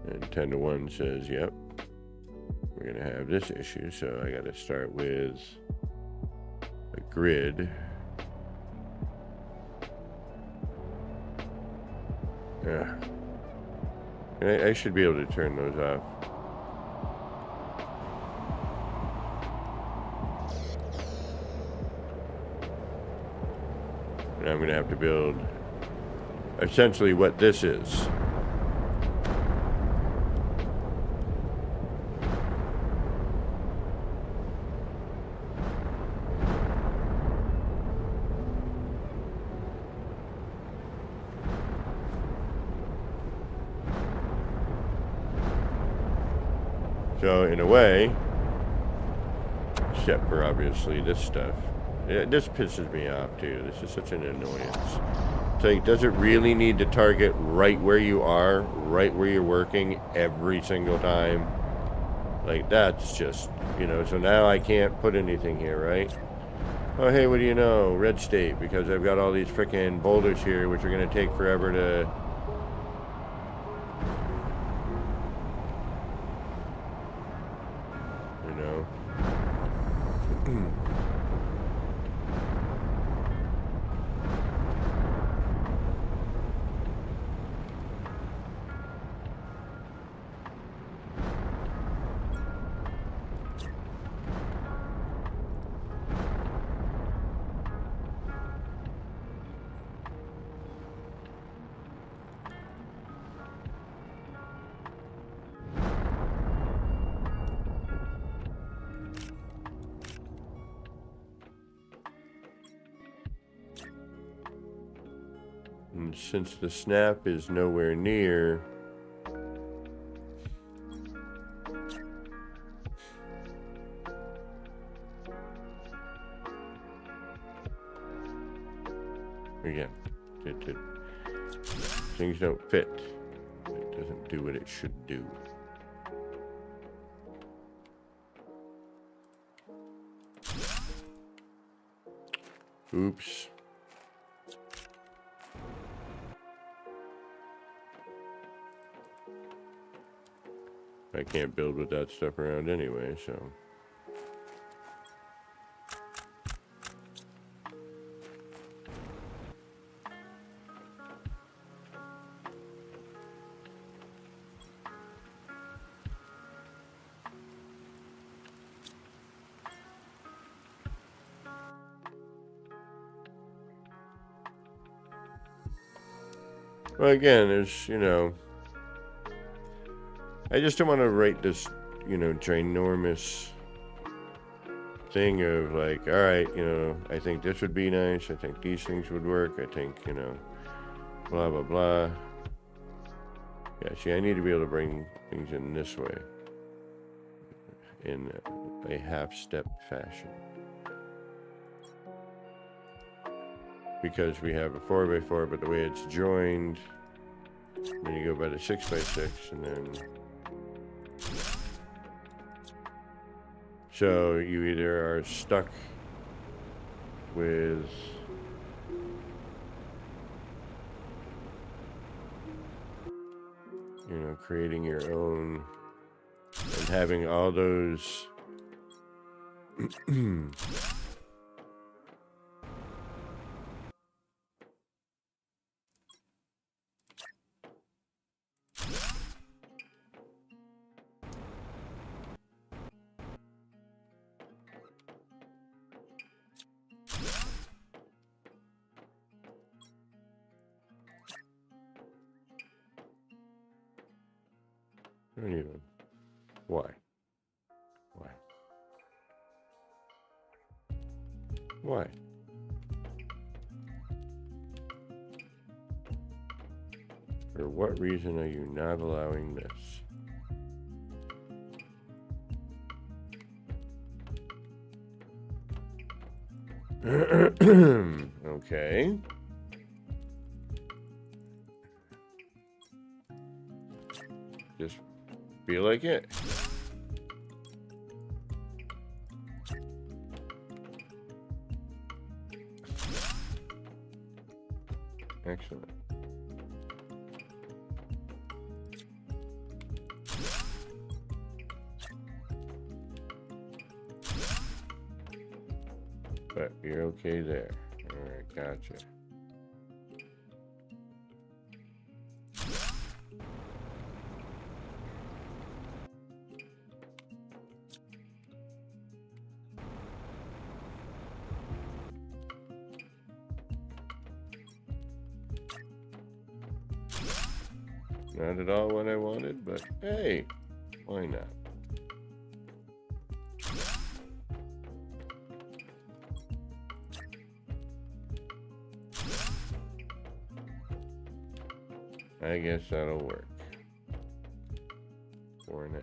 And 10 to 1 says, yep, we're gonna have this issue, so I gotta start with a grid. Yeah. I should be able to turn those off. And I'm going to have to build essentially what this is. So in a way, except for obviously this stuff, this pisses me off too. This is such an annoyance. It's like, does it really need to target right where you are, right where you're working every single time? Like, that's just, you know, so now I can't put anything here, right? Oh, hey, what do you know? Red state, because I've got all these freaking boulders here, which are going to take forever to... You know? And since the snap is nowhere near, again, things don't fit. It doesn't do what it should do. Oops. I can't build with that stuff around anyway, so. Well, again, there's, you know, I just don't want to write this, you know, ginormous thing of like, all right, you know, I think this would be nice. I think these things would work. I think, you know, blah, blah, blah. Yeah, see, I need to be able to bring things in this way in a half-step fashion. Because we have a 4x4, but the way it's joined, then you go by the 6x6, and then... So you either are stuck with you know, creating your own and having all those Don't even. Why? Why? Why? For what reason are you not allowing this? Okay. Just feel like it. Excellent. But you're okay there. All right, gotcha. Not at all what I wanted, but hey, why not? I guess that'll work for now.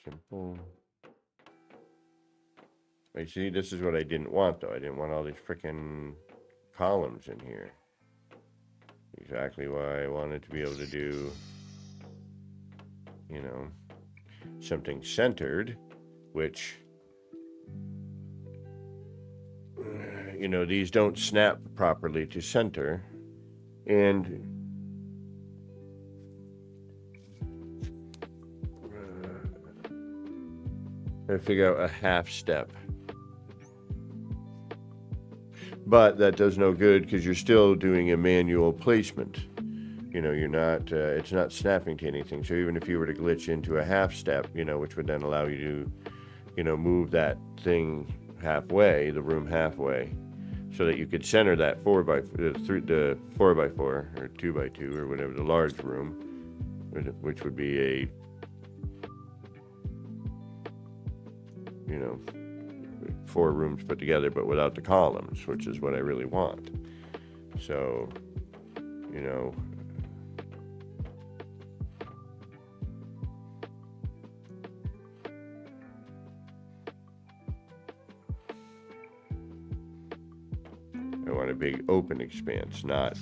Simple. Wait, see, this is what I didn't want, though. I didn't want all these freaking columns in here. Exactly why I wanted to be able to do, you know, something centered, which, you know, these don't snap properly to center. And I figure out a half step. But that does no good because you're still doing a manual placement. You know, you're not, it's not snapping to anything. So even if you were to glitch into a half step, you know, which would then allow you to, you know, move that thing halfway, the room halfway, so that you could center that 4x4 or 2x2 or whatever, the large room, which would be a, you know, 4 rooms put together, but without the columns, which is what I really want. So, you know, I want a big open expanse, not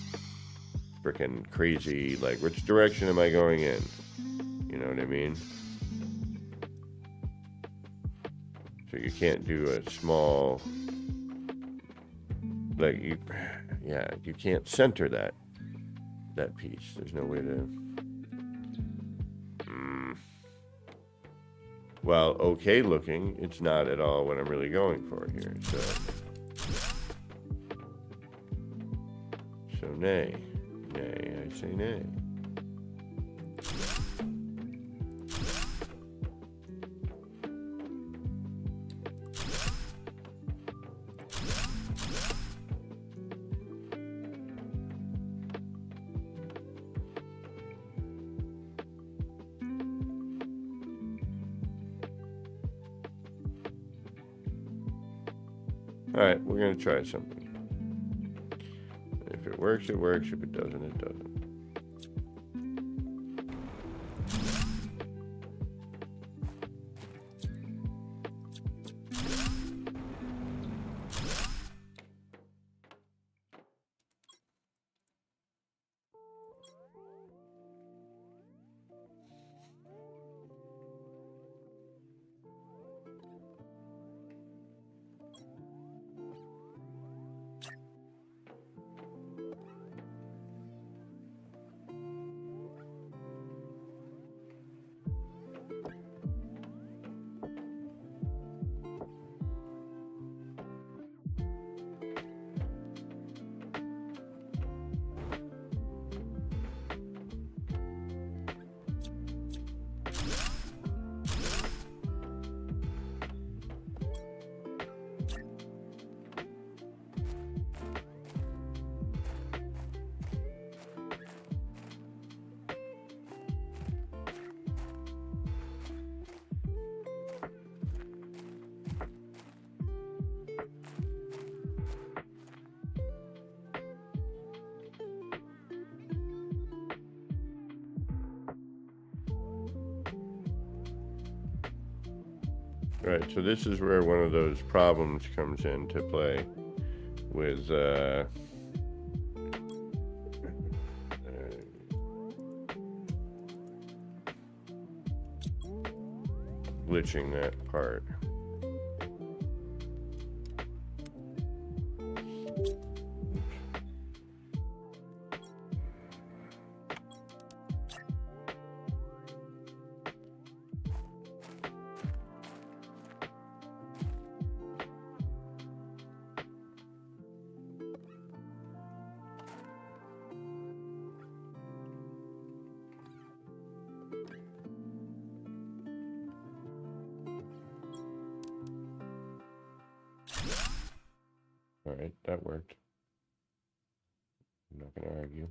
freaking crazy, like, which direction am I going in? You know what I mean? So you can't do a small, like, you can't center that piece. There's no way to, well, okay looking, it's not at all what I'm really going for here. So nay, I say nay. All right, we're going to try something. If it works, it works. If it doesn't, it doesn't. Right, so this is where one of those problems comes into play with glitching that part. All right, that worked. I'm not going to argue.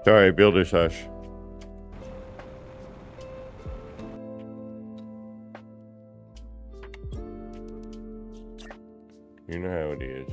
Sorry, builder's hush. You know how it is.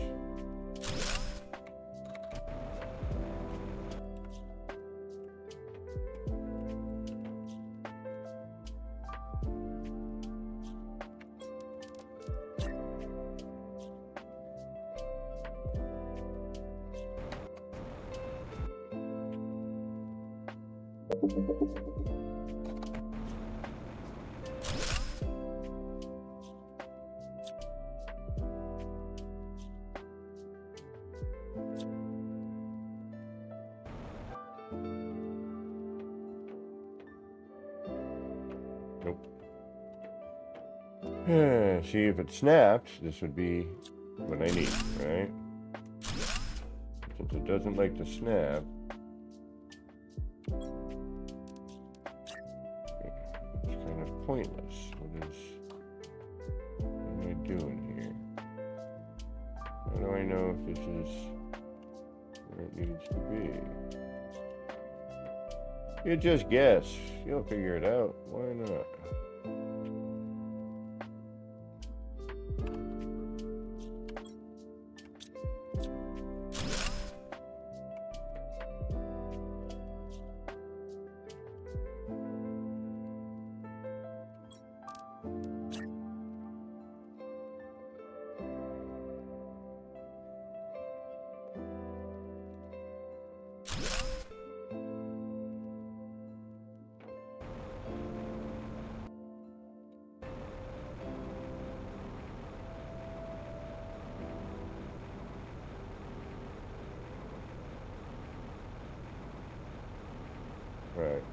Nope. See, if it snapped, this would be what I need, right? Since it doesn't like to snap, it's kind of pointless. What am I doing here? How do I know if this is where it needs to be? You just guess. You'll figure it out. Why not?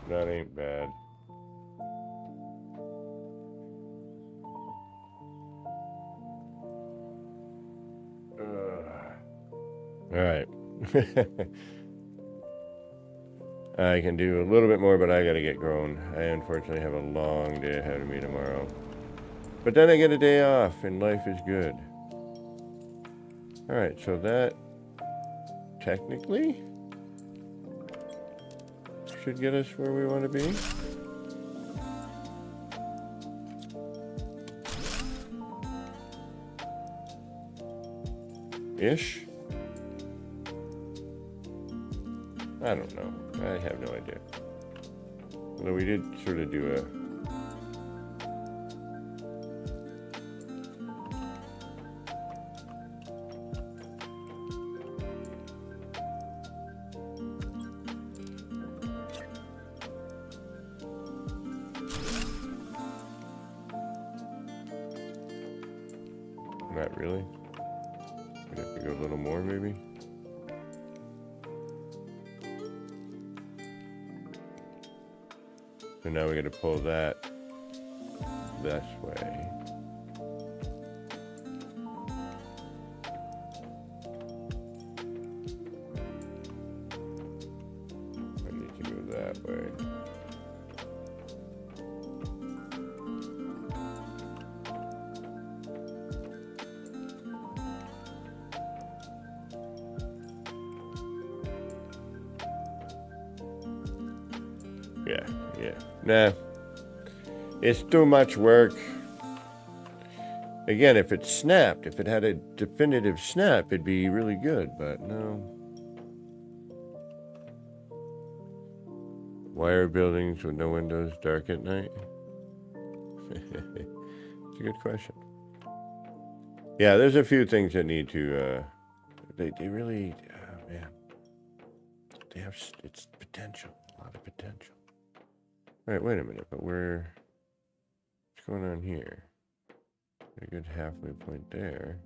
That ain't bad. All right. I can do a little bit more, but I gotta get going. I unfortunately have a long day ahead of me tomorrow. But then I get a day off, and life is good. All right, so that technically should get us where we want to be. Ish. I don't know. I have no idea. Although we did sort of do a... Not really. We'd have to go a little more, maybe. So now we got to pull that this way. I need to go that way. Yeah. Nah. It's too much work. Again, if it snapped, if it had a definitive snap, it'd be really good, but no. Wire buildings with no windows, dark at night? It's a good question. Yeah, there's a few things that need to, they really, oh man. They have, it's potential, a lot of potential. All right, wait a minute, but what's going on here? A good halfway point there.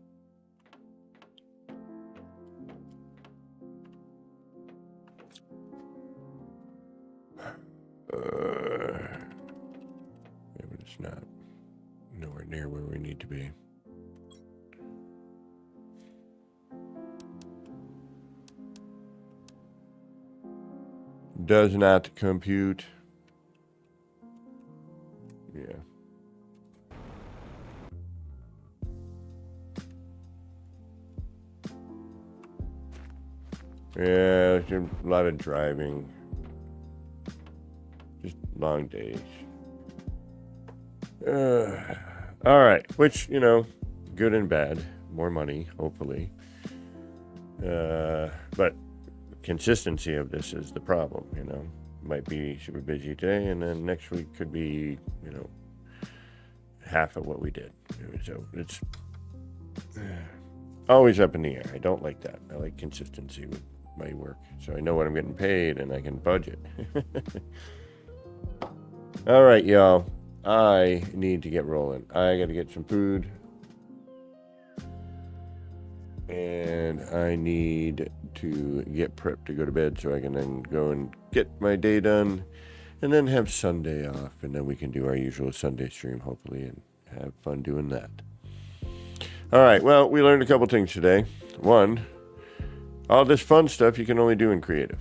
Yeah, but it's not nowhere near where we need to be. Does not compute. Yeah. Yeah, there's a lot of driving. Just long days. All right, which, you know, good and bad. More money, hopefully. But consistency of this is the problem, you know. Might be super busy today, and then next week could be, you know, half of what we did. So it's always up in the air. I don't like that. I like consistency with my work, so I know what I'm getting paid and I can budget. All right, y'all. I need to get rolling. I got to get some food, and I need to get prepped to go to bed so I can then go and get my day done, and then have Sunday off, and then we can do our usual Sunday stream, hopefully, and have fun doing that. All right, well, we learned a couple things today. One, all this fun stuff you can only do in creative,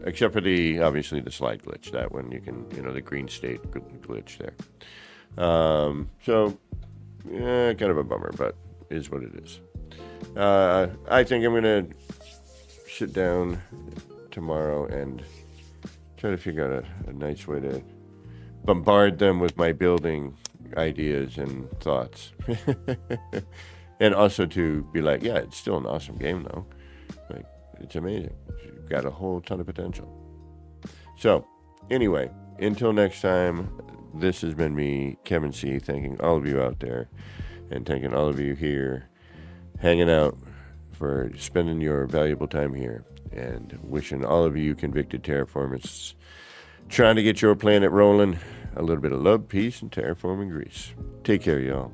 except for obviously the slide glitch. That one you can, you know, the green state glitch there. So, yeah, kind of a bummer, but is what it is. I think I'm going to sit down tomorrow and try to figure out a nice way to bombard them with my building ideas and thoughts. And also to be like, yeah, it's still an awesome game though. Like, it's amazing. You've got a whole ton of potential. So, anyway, until next time, this has been me, Kevin C., thanking all of you out there and thanking all of you here, hanging out, for spending your valuable time here, and wishing all of you convicted terraformists trying to get your planet rolling a little bit of love, peace, and terraforming grease. Take care, y'all.